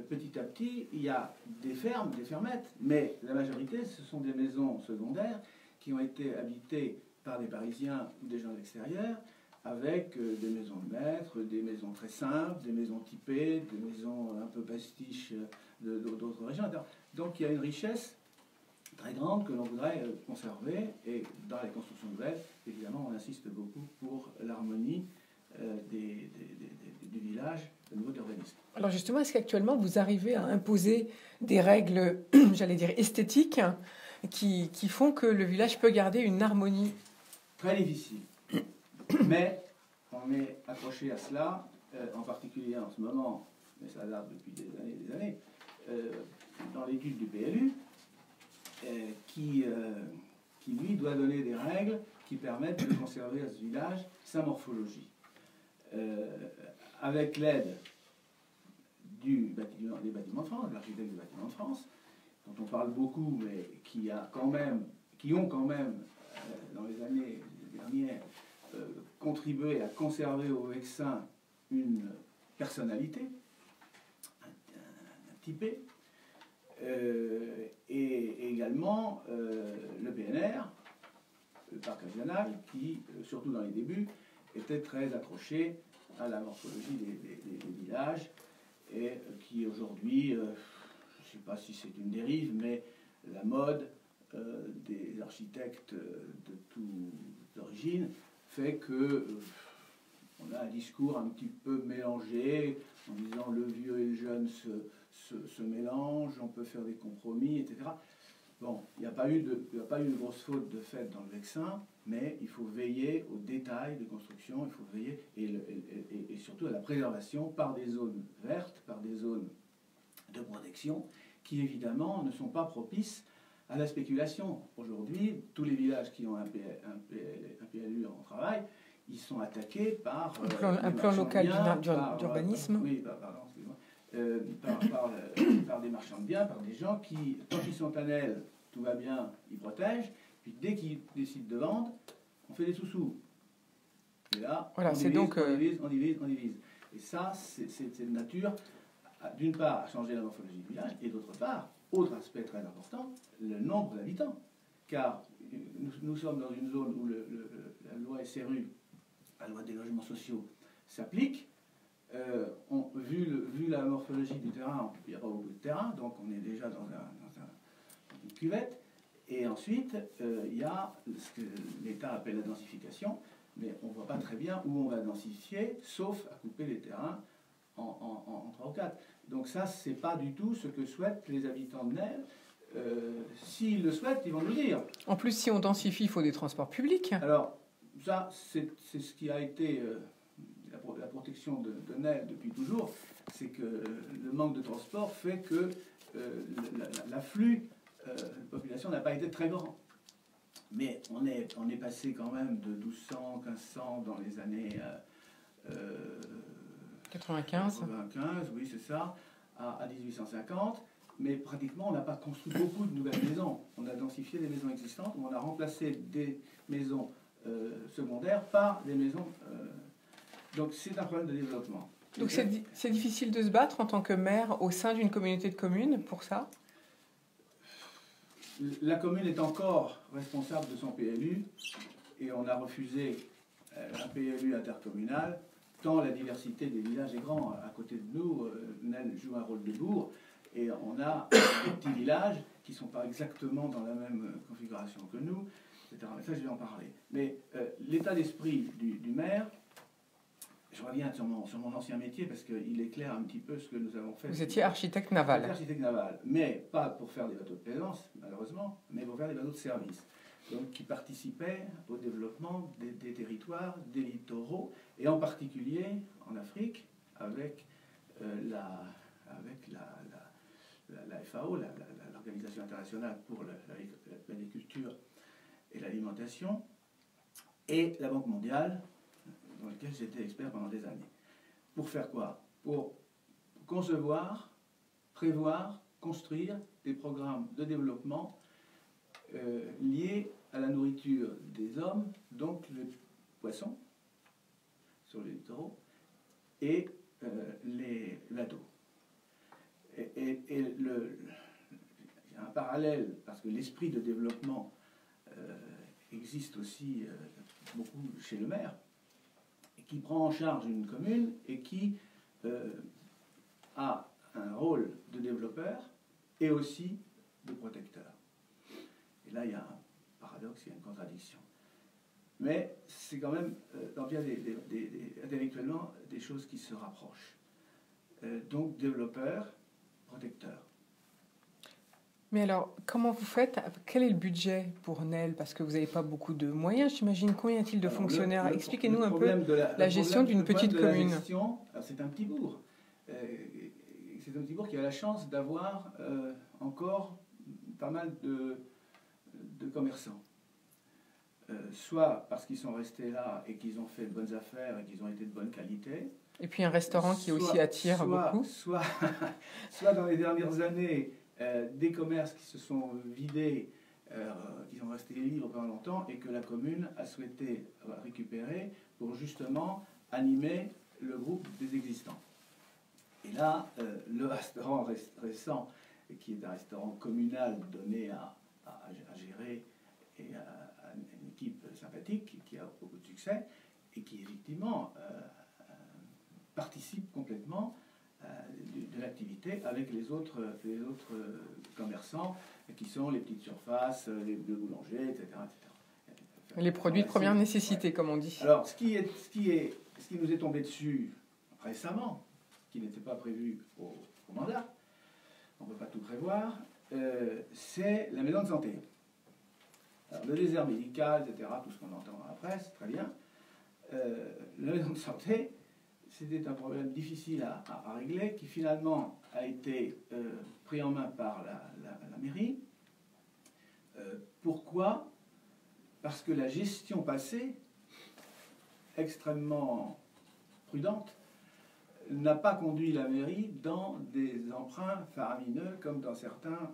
petit à petit. Il y a des fermes, des fermettes, mais la majorité, ce sont des maisons secondaires qui ont été habitées par des Parisiens ou des gens de l'extérieur, avec des maisons de maître, des maisons très simples, des maisons typées, des maisons un peu pastiches d'autres régions. Donc il y a une richesse très grande que l'on voudrait conserver, et dans les constructions nouvelles, évidemment, on insiste beaucoup pour l'harmonie du village au niveau de l'urbanisme. Alors justement, est-ce qu'actuellement vous arrivez à imposer des règles, j'allais dire esthétiques, qui font que le village peut garder une harmonie? Très difficile. Mais on est accroché à cela, en particulier en ce moment, mais ça date depuis des années, dans l'étude du PLU, qui lui doit donner des règles qui permettent de conserver à ce village sa morphologie. Avec l'aide des bâtiments de France, de l'architecte des bâtiments de France, dont on parle beaucoup, mais qui ont quand même dans les années dernières contribué à conserver au Vexin une personnalité, un typé, et également le PNR, le parc régional, qui, surtout dans les débuts, était très accroché à la morphologie des villages, et qui aujourd'hui, je ne sais pas si c'est une dérive, mais la mode des architectes de toute origine fait que on a un discours un petit peu mélangé, en disant le vieux et le jeune se mélangent, on peut faire des compromis, etc. Bon, il n'y a pas eu de grosse faute de fait dans le Vexin, mais il faut veiller aux détails de construction, il faut veiller et surtout à la préservation par des zones vertes, par des zones de protection, qui évidemment ne sont pas propices à la spéculation. Aujourd'hui, tous les villages qui ont un PLU en travail, ils sont attaqués par un plan local d'urbanisme. Oui, pardon, excusez-moi. Par des marchands de biens, par des gens qui, quand ils sont à Nesle, tout va bien, ils protègent, puis dès qu'ils décident de vendre, on fait des sous-sous. Et là, voilà, on divise. Et ça, c'est de nature, d'une part, à changer la morphologie du village, et d'autre part, autre aspect très important, le nombre d'habitants. Car nous sommes dans une zone où la loi SRU, la loi des logements sociaux, s'applique. Vu la morphologie du terrain, il n'y a pas beaucoup de terrain, donc on est déjà dans une cuvette. Et ensuite, il y a ce que l'État appelle la densification, mais on ne voit pas très bien où on va densifier, sauf à couper les terrains en 3 ou 4. Donc ça, c'est pas du tout ce que souhaitent les habitants de Nesle. S'ils le souhaitent, ils vont nous le dire. En plus, si on densifie, il faut des transports publics. Alors, ça, c'est ce qui a été la protection de Nesle depuis toujours, c'est que le manque de transport fait que l'afflux de population n'a pas été très grand. Mais on est passé quand même de 1200, 1500 dans les années 95, oui, c'est ça, à 1850. Mais pratiquement, on n'a pas construit beaucoup de nouvelles maisons. On a densifié des maisons existantes, on a remplacé des maisons secondaires par des maisons... donc c'est un problème de développement. Donc c'est difficile de se battre en tant que maire au sein d'une communauté de communes pour ça? La commune est encore responsable de son PLU et on a refusé un PLU intercommunal tant la diversité des villages est grande. À côté de nous, Nesle joue un rôle de bourg et on a des petits villages qui ne sont pas exactement dans la même configuration que nous, etc. Mais ça, je vais en parler. Mais l'état d'esprit du maire, je reviens sur mon ancien métier parce qu'il éclaire un petit peu ce que nous avons fait. Vous étiez architecte naval. Architecte naval, mais pas pour faire des bateaux de plaisance, malheureusement, mais pour faire des bateaux de service. donc qui participaient au développement des territoires, des littoraux, et en particulier en Afrique, avec la FAO, l'Organisation internationale pour l'agriculture et l'alimentation, et la Banque mondiale, dans laquelle j'étais expert pendant des années. Pour faire quoi? Pour concevoir, prévoir, construire des programmes de développement liés à la nourriture des hommes, donc les poissons sur les littoraux, et les bateaux. Et il y a un parallèle, parce que l'esprit de développement existe aussi beaucoup chez le maire, et qui prend en charge une commune et qui a un rôle de développeur et aussi de protecteur. Et là, il y a un paradoxe, il y a une contradiction. Mais c'est quand même, intellectuellement, des choses qui se rapprochent. Donc, développeur, protecteur. Mais alors, comment vous faites? Quel est le budget pour NEL? Parce que vous n'avez pas beaucoup de moyens, j'imagine. Combien y a-t-il de fonctionnaires? Expliquez-nous un peu la gestion d'une petite commune. C'est un petit bourg. C'est un petit bourg qui a la chance d'avoir encore pas mal de commerçants. Soit parce qu'ils sont restés là et qu'ils ont fait de bonnes affaires et qu'ils ont été de bonne qualité. Et puis un restaurant qui aussi attire beaucoup. Soit dans les dernières années, des commerces qui se sont vidés, qui sont restés libres pendant longtemps et que la commune a souhaité récupérer pour justement animer le groupe des existants. Et là, le restaurant récent, qui est un restaurant communal donné à gérer et à une équipe sympathique qui a beaucoup de succès et qui effectivement participe complètement de l'activité avec les autres commerçants qui sont les petites surfaces, les boulangers, etc., etc. Les produits de première nécessité, comme on dit. Alors, ce qui nous est tombé dessus récemment, qui n'était pas prévu au mandat, on ne peut pas tout prévoir, c'est la maison de santé. Alors, le désert médical, etc., tout ce qu'on entend dans la presse, très bien. La maison de santé, c'était un problème difficile à régler, qui finalement a été pris en main par la mairie. Pourquoi? Parce que la gestion passée, extrêmement prudente, n'a pas conduit la mairie dans des emprunts faramineux comme dans certains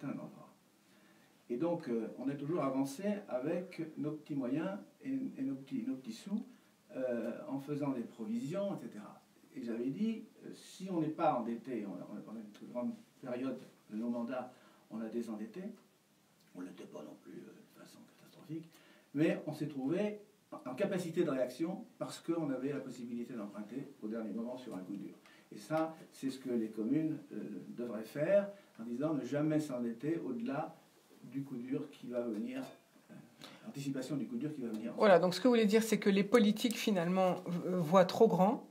endroits. Et donc, on a toujours avancé avec nos petits moyens et nos petits sous, en faisant des provisions, etc. Et j'avais dit, si on n'est pas endetté, on a une grande période de nos mandats, on a désendetté, on ne l'était pas non plus de façon catastrophique, mais on s'est trouvé en capacité de réaction parce qu'on avait la possibilité d'emprunter au dernier moment sur un coup dur. Et ça, c'est ce que les communes devraient faire en disant ne jamais s'endetter au-delà du coup dur qui va venir, anticipation du coup dur qui va venir. Voilà, donc ce que vous voulez dire, c'est que les politiques, finalement, voient trop grand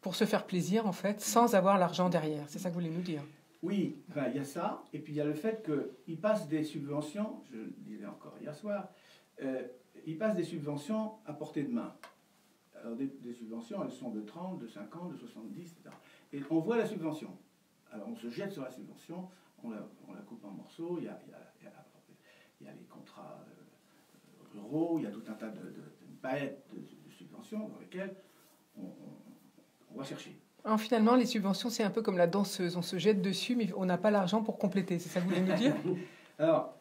pour se faire plaisir, en fait, sans avoir l'argent derrière. C'est ça que vous voulez nous dire? Oui, enfin, il y a ça, et puis il y a le fait qu'ils passent des subventions, je le disais encore hier soir, ils passent des subventions à portée de main. Alors des subventions, elles sont de 30, de 50, de 70, etc. Et on voit la subvention. Alors on se jette sur la subvention, on la coupe en morceaux, il y a les contrats ruraux, il y a tout un tas de palette de subventions dans lesquelles on va chercher. Alors finalement, les subventions, c'est un peu comme la danseuse. On se jette dessus, mais on n'a pas l'argent pour compléter. C'est ça que vous voulez nous dire? Alors,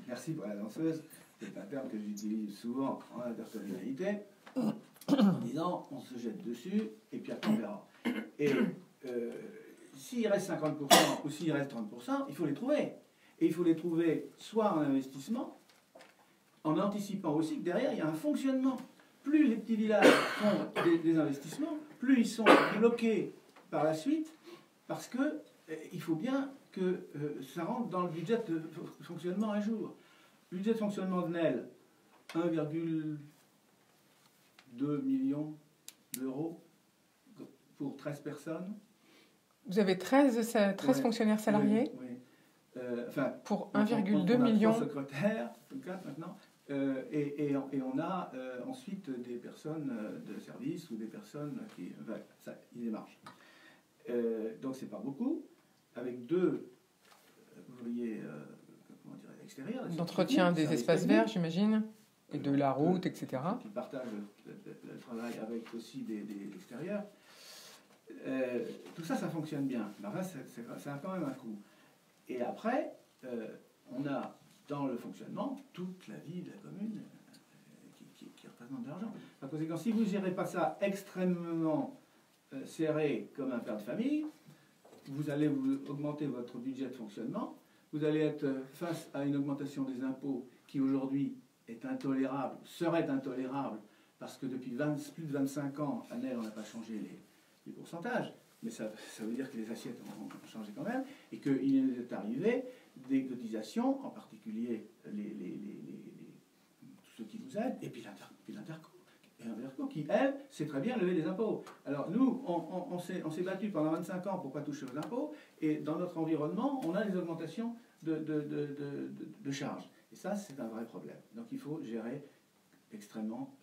merci pour la danseuse. C'est un terme que j'utilise souvent en intercommunalité, en disant on se jette dessus et puis après on verra. Et s'il reste 50% ou s'il reste 30%, il faut les trouver. Et il faut les trouver soit en investissement, en anticipant aussi que derrière il y a un fonctionnement. Plus les petits villages font des investissements, plus ils sont bloqués par la suite, parce que il faut bien que ça rentre dans le budget de fonctionnement un jour. Le budget de fonctionnement de NEL, 1,2 million d'euros pour 13 personnes. Vous avez 13 ouais, fonctionnaires salariés? Oui. pour on 1,2 a million. 3 secrétaires, 4 maintenant, et on a ensuite des personnes de service ou des personnes qui... ils démarchent. Donc c'est pas beaucoup. Avec 2 ouvriers extérieurs. D'entretien des espaces verts, j'imagine, et de la route, etc. Qui partagent le travail avec aussi des extérieurs. Tout ça, ça fonctionne bien. Mais enfin, ça a quand même un coût. Et après, on a dans le fonctionnement toute la vie de la commune qui représente de l'argent. Par conséquent, si vous ne gérez pas ça extrêmement serré comme un père de famille, vous allez vous augmenter votre budget de fonctionnement, vous allez être face à une augmentation des impôts qui aujourd'hui est intolérable, serait intolérable, parce que depuis plus de 25 ans, à Nel, on n'a pas changé les pourcentages, mais ça veut dire que les assiettes ont changé quand même, et qu'il est arrivé des cotisations, en particulier tous ceux qui vous aident, et puis l'Interco. Et l'Interco qui, elle, sait très bien lever les impôts. Alors nous, on s'est battu pendant 25 ans pour ne pas toucher aux impôts, et dans notre environnement, on a des augmentations de charges. Et ça, c'est un vrai problème. Donc il faut gérer extrêmement,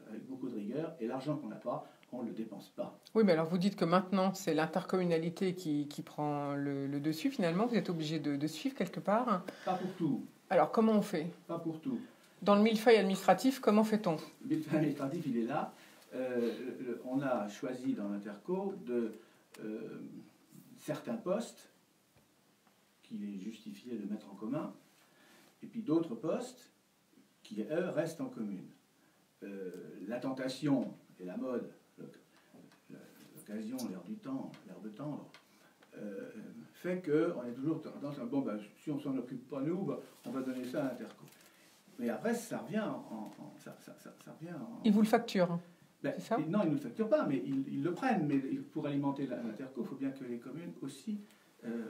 avec beaucoup de rigueur, et l'argent qu'on n'a pas, on ne le dépense pas. Oui, mais alors vous dites que maintenant, c'est l'intercommunalité qui prend le dessus, finalement. Vous êtes obligé de suivre quelque part. Pas pour tout. Alors, comment on fait? Pas pour tout. Dans le millefeuille administratif, comment fait-on? Le millefeuille administratif, il est là. On a choisi dans l'Interco certains postes qu'il est justifié de mettre en commun, et puis d'autres postes qui, eux, restent en commune. La tentation et la mode, l'occasion, l'air du temps, l'air de tendre, fait qu'on est toujours tendance à bon, si on ne s'en occupe pas nous, on va donner ça à l'Interco. Mais après, ça revient ça revient en... Ils vous le facturent, c'est ça? Non, ils ne nous le facturent pas, mais ils le prennent. Mais pour alimenter l'Interco, il faut bien que les communes aussi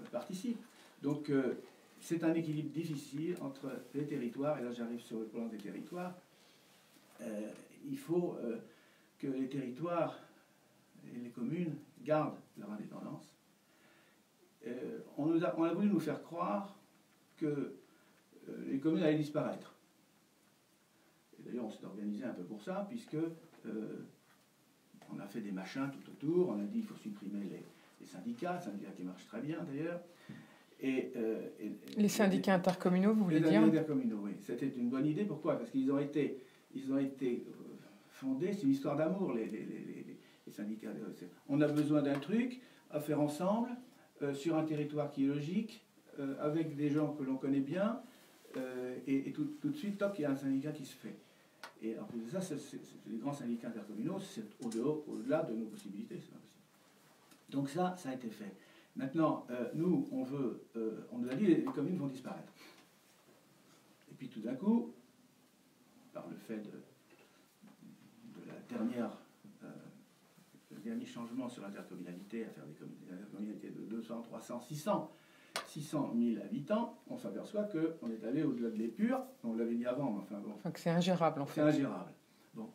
participent. Donc, c'est un équilibre difficile entre les territoires, et là j'arrive sur le plan des territoires. Il faut que les territoires et les communes gardent leur indépendance. On a voulu nous faire croire que les communes allaient disparaître. Et d'ailleurs, on s'est organisé un peu pour ça, puisque on a fait des machins tout autour. On a dit qu'il faut supprimer les syndicats qui marchent très bien d'ailleurs. Les syndicats intercommunaux, vous voulez dire? Les syndicats intercommunaux, oui. C'était une bonne idée. Pourquoi? Parce qu'ils ont été fondés, c'est une histoire d'amour, les syndicats. On a besoin d'un truc à faire ensemble, sur un territoire qui est logique, avec des gens que l'on connaît bien, et tout de suite, toc, il y a un syndicat qui se fait. Et en plus de ça, les grands syndicats intercommunaux, c'est au-delà de nos possibilités, c'est pas possible. Donc ça a été fait. Maintenant, nous, on nous a dit que les communes vont disparaître. Et puis tout d'un coup, par le fait de le dernier changement sur l'intercommunalité, à faire des intercommunalités de 200, 300, 600 000 habitants, on s'aperçoit qu'on est allé au-delà de l'épure. On l'avait dit avant, mais enfin bon. Enfin, que c'est ingérable, en fait. C'est ingérable. Bon.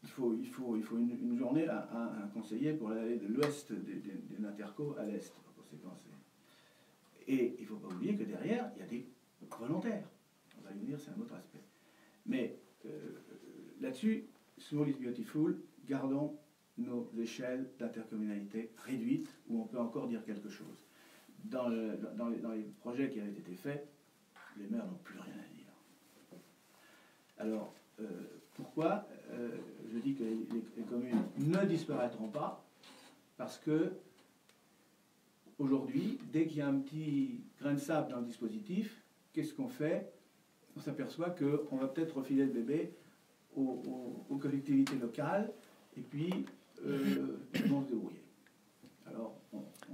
Il faut une journée à un conseiller pour aller de l'ouest des interco à l'est. Et il ne faut pas oublier que derrière, il y a des volontaires. On va y venir, c'est un autre aspect. Mais là-dessus, small is beautiful, gardons nos échelles d'intercommunalité réduites où on peut encore dire quelque chose. Dans les projets qui avaient été faits, les maires n'ont plus rien à dire. Alors, pourquoi je dis que les communes ne disparaîtront pas? Parce que aujourd'hui, dès qu'il y a un petit grain de sable dans le dispositif, qu'est-ce qu'on fait? On s'aperçoit qu'on va peut-être refiler le bébé aux collectivités locales, et puis ils vont se débrouiller. Alors,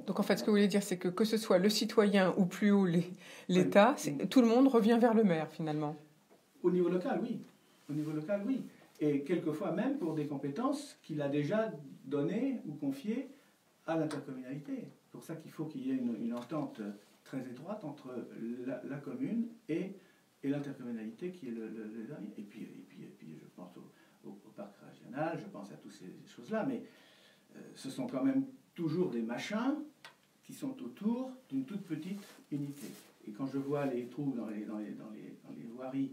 donc en fait, ce que vous voulez dire, c'est que ce soit le citoyen ou plus haut l'État, tout le monde revient vers le maire, finalement. Au niveau local, oui. Au niveau local, oui. Et quelquefois même pour des compétences qu'il a déjà données ou confiées à l'intercommunalité. C'est pour ça qu'il faut qu'il y ait une entente très étroite entre la commune et l'intercommunalité qui est le dernier. Et puis je pense au parc régional, je pense à toutes ces choses-là, mais ce sont quand même toujours des machins qui sont autour d'une toute petite unité. Et quand je vois les trous dans les voiries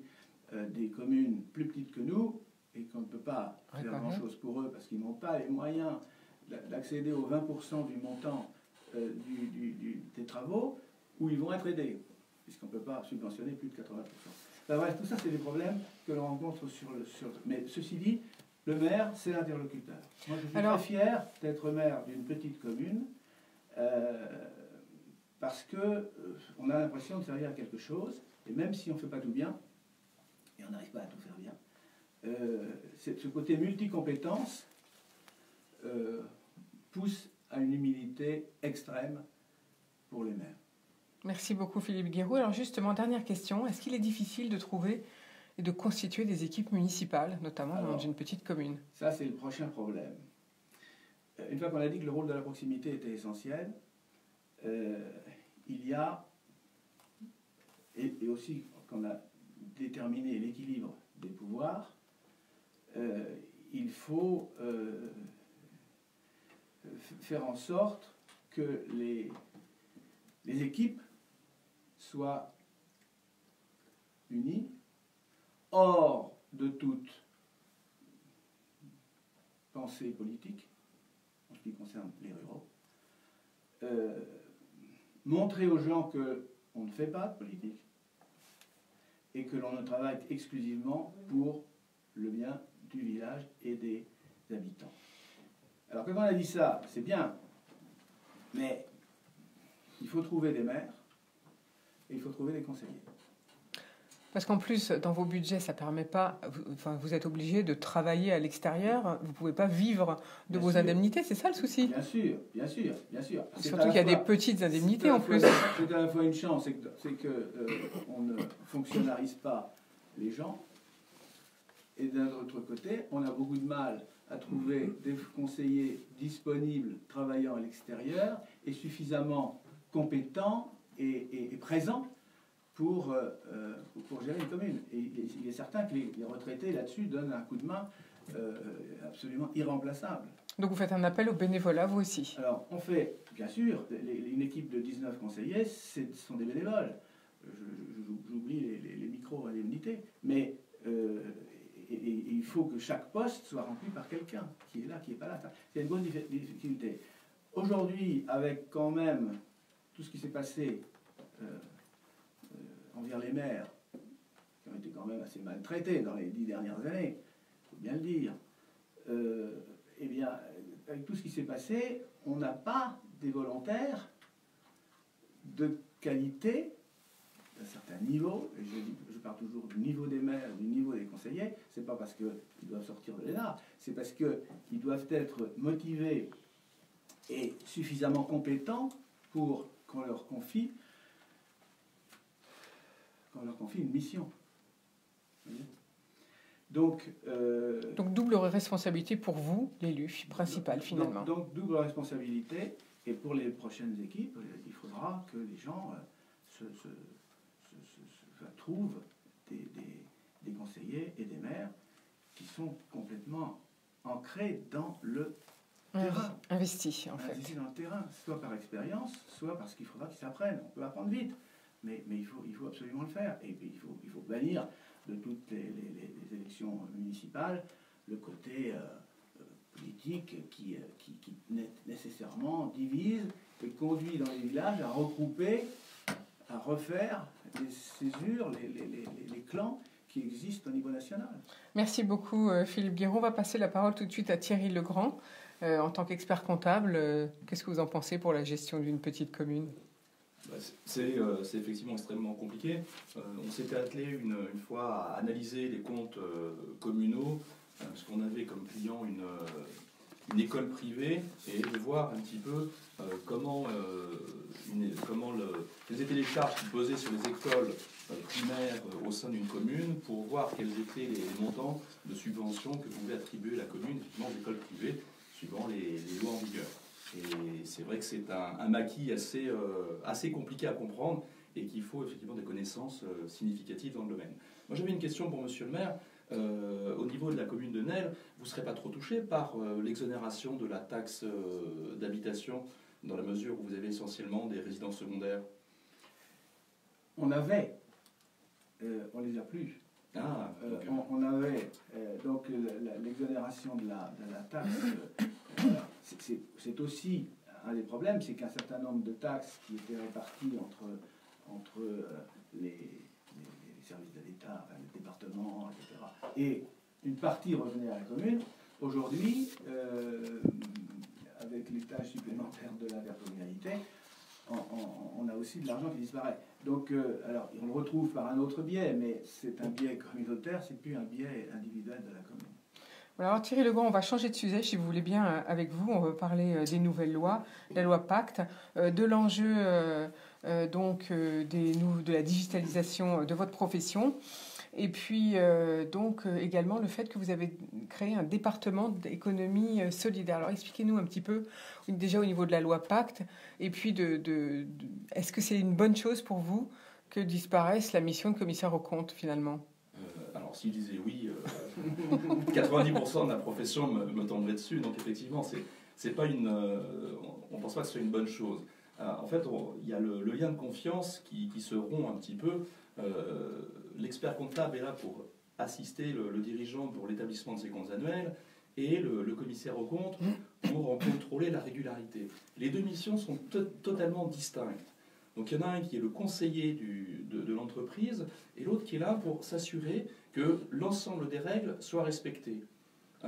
des communes plus petites que nous, et qu'on ne peut pas faire grand-chose pour eux parce qu'ils n'ont pas les moyens d'accéder aux 20% du montant des travaux, où ils vont être aidés, puisqu'on ne peut pas subventionner plus de 80%. Ben bref, tout ça, c'est des problèmes que l'on rencontre Mais ceci dit, le maire, c'est l'interlocuteur. Moi, je suis très fier d'être maire d'une petite commune, parce qu'on a l'impression de servir à quelque chose, et même si on ne fait pas tout bien, et on n'arrive pas à tout faire bien, ce côté multicompétence pousse à une humilité extrême pour les maires. Merci beaucoup Philippe Guéroult. Alors justement, dernière question, est-ce qu'il est difficile de trouver et de constituer des équipes municipales, notamment dans une petite commune? Ça, c'est le prochain problème. Une fois qu'on a dit que le rôle de la proximité était essentiel, il y a, et aussi qu'on a déterminé l'équilibre des pouvoirs, il faut faire en sorte que les équipes soient unies, hors de toute pensée politique, en ce qui concerne les ruraux, montrer aux gens qu'on ne fait pas de politique et que l'on ne travaille exclusivement pour le bien du village et des habitants. Alors, quand on a dit ça, c'est bien, mais il faut trouver des maires et il faut trouver des conseillers. Parce qu'en plus, dans vos budgets, ça ne permet pas... vous êtes obligé de travailler à l'extérieur. Vous ne pouvez pas vivre de vos indemnités. C'est ça le souci? Bien sûr, bien sûr, bien sûr. Surtout qu'il y a des petites indemnités en plus. C'est à la fois une chance, c'est qu'on ne fonctionnarise pas les gens. Et d'un autre côté, on a beaucoup de mal à trouver des conseillers disponibles, travaillant à l'extérieur, et suffisamment compétents et présents pour gérer une commune. Et il est certain que les retraités, là-dessus, donnent un coup de main absolument irremplaçable. Donc vous faites un appel au bénévolat, vous aussi? Alors, on fait, bien sûr, une équipe de 19 conseillers, ce sont des bénévoles. J'oublie les micro-indemnités. Mais il faut que chaque poste soit rempli par quelqu'un qui est là, qui n'est pas là. C'est une grosse difficulté. Aujourd'hui, avec quand même tout ce qui s'est passé envers les maires, qui ont été quand même assez maltraités dans les 10 dernières années, il faut bien le dire, eh bien, avec tout ce qui s'est passé, on n'a pas des volontaires de qualité d'un certain niveau, et je parle toujours du niveau des maires, du niveau des conseillers, c'est pas parce qu'ils doivent sortir de l'ENA, c'est parce qu'ils doivent être motivés et suffisamment compétents pour qu'on leur confie une mission. Donc double responsabilité pour vous, l'élu principal, finalement. Donc double responsabilité, et pour les prochaines équipes, il faudra que les gens trouvent des conseillers et des maires qui sont complètement ancrés dans le terrain. Investis, en fait. Investis dans le terrain, soit par expérience, soit parce qu'il faudra qu'ils s'apprennent. On peut apprendre vite, mais il faut absolument le faire. Et puis il faut bannir de toutes les élections municipales le côté politique qui nécessairement divise et conduit dans les villages à regrouper, à refaire les césures, les clans qui existent au niveau national. Merci beaucoup Philippe Guéroult. On va passer la parole tout de suite à Thierry Legrand. En tant qu'expert comptable, qu'est-ce que vous en pensez pour la gestion d'une petite commune? C'est effectivement extrêmement compliqué. On s'était attelé une fois à analyser les comptes communaux, parce qu'on avait comme client une école privée, et de voir un petit peu quelles étaient les charges qui pesaient sur les écoles primaires au sein d'une commune, pour voir quels étaient les montants de subventions que pouvait attribuer la commune effectivement aux écoles privées, suivant les lois en vigueur. Et c'est vrai que c'est un maquis assez compliqué à comprendre, et qu'il faut effectivement des connaissances significatives dans le domaine. Moi j'avais une question pour monsieur le maire. Au niveau de la commune de Nesle, vous ne serez pas trop touché par l'exonération de la taxe d'habitation, dans la mesure où vous avez essentiellement des résidences secondaires? on avait, on les a plus. On avait donc l'exonération de la taxe. C'est aussi un des problèmes, c'est qu'un certain nombre de taxes qui étaient réparties entre les services de l'État, enfin, les départements, etc., et une partie revenait à la commune. Aujourd'hui, avec les tâches supplémentaires de l'intercommunalité, on a aussi de l'argent qui disparaît. Donc, alors, on le retrouve par un autre biais, mais c'est un biais communautaire, c'est plus un biais individuel de la commune. Alors Thierry Legrand, on va changer de sujet, si vous voulez bien, avec vous. On va parler des nouvelles lois, la loi Pacte, de l'enjeu de la digitalisation de votre profession. Et puis, également le fait que vous avez créé un département d'économie solidaire. Alors, expliquez-nous un petit peu, déjà au niveau de la loi Pacte, et puis est-ce que c'est une bonne chose pour vous que disparaisse la mission de commissaire aux comptes, finalement ? Alors, s'il disait oui, 90% de la profession me tomberait dessus. Donc, effectivement, c'est pas on ne pense pas que ce soit une bonne chose. En fait, il y a le lien de confiance qui se rompt un petit peu. L'expert comptable est là pour assister le dirigeant pour l'établissement de ses comptes annuels et le commissaire aux comptes pour en contrôler la régularité. Les deux missions sont totalement distinctes. Donc il y en a un qui est le conseiller de l'entreprise et l'autre qui est là pour s'assurer que l'ensemble des règles soient respectées.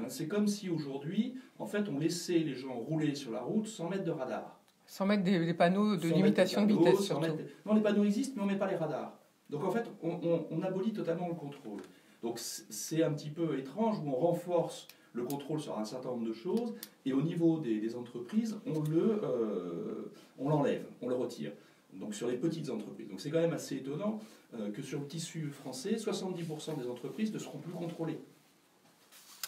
C'est comme si aujourd'hui, en fait, on laissait les gens rouler sur la route sans mettre de radar. Sans mettre des panneaux de limitation de vitesse, surtout. Non, les panneaux existent, mais on ne met pas les radars. Donc en fait, on abolit totalement le contrôle. Donc c'est un petit peu étrange où on renforce le contrôle sur un certain nombre de choses et au niveau des entreprises, on l'enlève, on le retire. Donc sur les petites entreprises. Donc c'est quand même assez étonnant que sur le tissu français, 70% des entreprises ne seront plus contrôlées.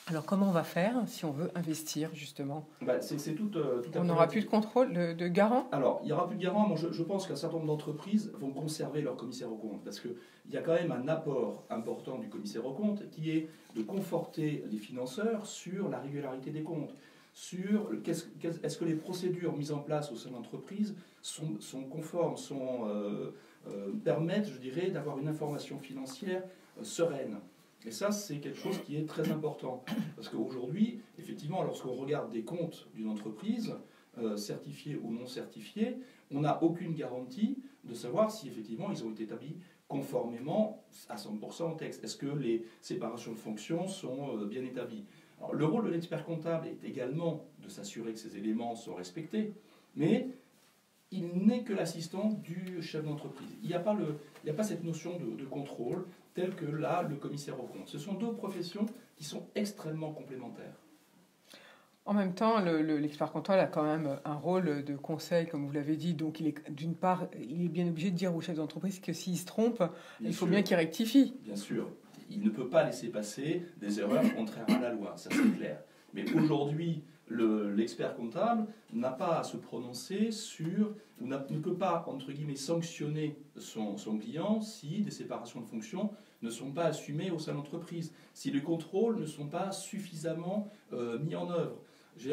Alors comment on va faire si on veut investir justement ? C'est tout on n'aura plus de contrôle de garant ? Alors il n'y aura plus de garant. Moi je pense qu'un certain nombre d'entreprises vont conserver leur commissaire aux comptes parce qu'il y a quand même un apport important du commissaire aux comptes qui est de conforter les financeurs sur la régularité des comptes. Sur est-ce que les procédures mises en place au sein de l'entreprise sont conformes, permettent, je dirais, d'avoir une information financière sereine. Et ça, c'est quelque chose qui est très important. Parce qu'aujourd'hui, effectivement, lorsqu'on regarde des comptes d'une entreprise, certifiés ou non certifiés, on n'a aucune garantie de savoir si, effectivement, ils ont été établis conformément à 100% au texte. Est-ce que les séparations de fonctions sont bien établies ? Alors, le rôle de l'expert comptable est également de s'assurer que ces éléments sont respectés, mais il n'est que l'assistant du chef d'entreprise. Il n'y a pas cette notion de contrôle telle que là, le commissaire aux comptes. Ce sont deux professions qui sont extrêmement complémentaires. En même temps, l'expert comptable a quand même un rôle de conseil, comme vous l'avez dit. Donc, d'une part, il est bien obligé de dire au chef d'entreprise que s'il se trompe, il faut bien qu'il rectifie. Bien sûr. Il ne peut pas laisser passer des erreurs contraires à la loi, ça c'est clair. Mais aujourd'hui, l'expert comptable n'a pas à se prononcer sur, ou ne peut pas, entre guillemets, sanctionner son client si des séparations de fonctions ne sont pas assumées au sein de l'entreprise, si les contrôles ne sont pas suffisamment mis en œuvre.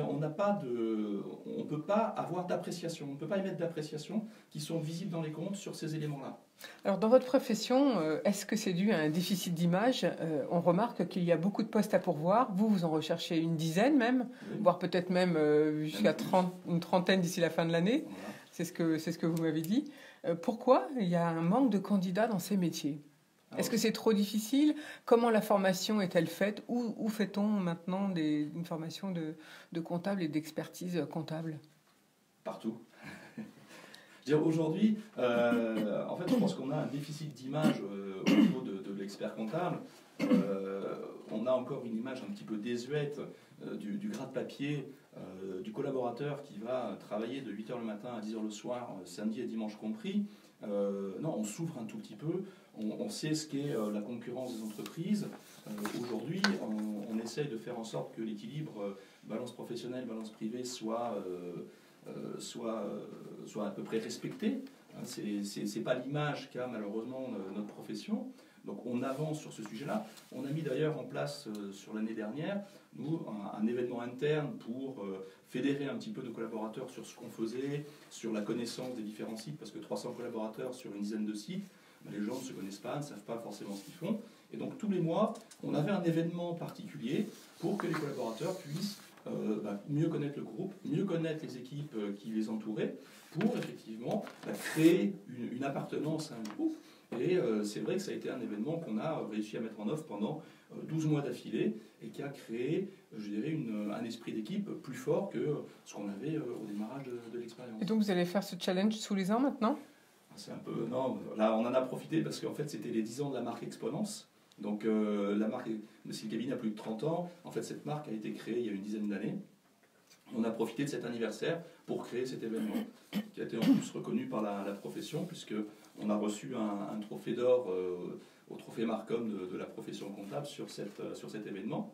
On ne peut pas avoir d'appréciation, on ne peut pas émettre d'appréciation qui sont visibles dans les comptes sur ces éléments-là. Alors, dans votre profession, est-ce que c'est dû à un déficit d'image ? On remarque qu'il y a beaucoup de postes à pourvoir. Vous en recherchez une dizaine même, oui. Voire peut-être même jusqu'à une trentaine d'ici la fin de l'année. Voilà. C'est ce que vous m'avez dit. Pourquoi il y a un manque de candidats dans ces métiers ? Est-ce que c'est trop difficile ? Comment la formation est-elle faite ? Où fait-on maintenant une formation de comptable et d'expertise comptable ? Partout. Aujourd'hui, en fait, je pense qu'on a un déficit d'image au niveau de l'expert comptable. On a encore une image un petit peu désuète du gras de papier du collaborateur qui va travailler de 8h le matin à 10h le soir, samedi et dimanche compris. Non, on s'ouvre un tout petit peu. On sait ce qu'est la concurrence des entreprises. Aujourd'hui, on essaye de faire en sorte que l'équilibre balance professionnelle, balance privée soit à peu près respecté. C'est pas l'image qu'a malheureusement notre profession. Donc on avance sur ce sujet-là. On a mis d'ailleurs en place sur l'année dernière, nous, un événement interne pour fédérer un petit peu nos collaborateurs sur ce qu'on faisait, sur la connaissance des différents sites, parce que 300 collaborateurs sur une dizaine de sites, les gens ne se connaissent pas, ne savent pas forcément ce qu'ils font. Et donc tous les mois, on avait un événement particulier pour que les collaborateurs puissent mieux connaître le groupe, mieux connaître les équipes qui les entouraient, pour effectivement créer une appartenance à un groupe. Et c'est vrai que ça a été un événement qu'on a réussi à mettre en œuvre pendant 12 mois d'affilée et qui a créé, je dirais, un esprit d'équipe plus fort que ce qu'on avait au démarrage de l'expérience. Et donc vous allez faire ce challenge tous les ans maintenant ? C'est un peu... Non, là on en a profité parce qu'en fait c'était les 10 ans de la marque Exponence. Donc la marque, si le cabinet a plus de 30 ans, en fait cette marque a été créée il y a une dizaine d'années. On a profité de cet anniversaire pour créer cet événement, qui a été en plus reconnu par la profession, puisqu'on a reçu un trophée d'or au trophée Marcom de la profession comptable sur cet événement.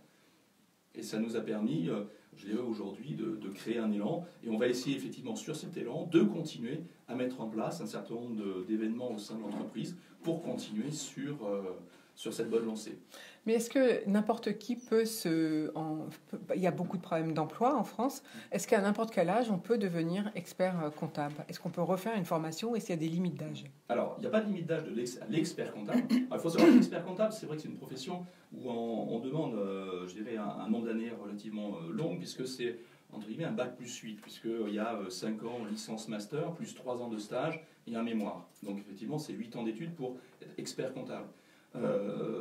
Et ça nous a permis, je dirais aujourd'hui, de créer un élan. Et on va essayer effectivement sur cet élan de continuer à mettre en place un certain nombre d'événements au sein de l'entreprise pour continuer sur cette bonne lancée. Mais est-ce que n'importe qui peut il y a beaucoup de problèmes d'emploi en France. Est-ce qu'à n'importe quel âge, on peut devenir expert comptable ? Est-ce qu'on peut refaire une formation ? Est-ce qu'il y a des limites d'âge ? Alors, il n'y a pas de limite d'âge à l'expert comptable. Il faut savoir que l'expert comptable, c'est vrai que c'est une profession où on demande, je dirais, un nombre d'années relativement long, puisque c'est, entre guillemets, un bac plus 8, puisqu'il y a 5 ans licence master, plus 3 ans de stage et un mémoire. Donc, effectivement, c'est 8 ans d'études pour être expert comptable.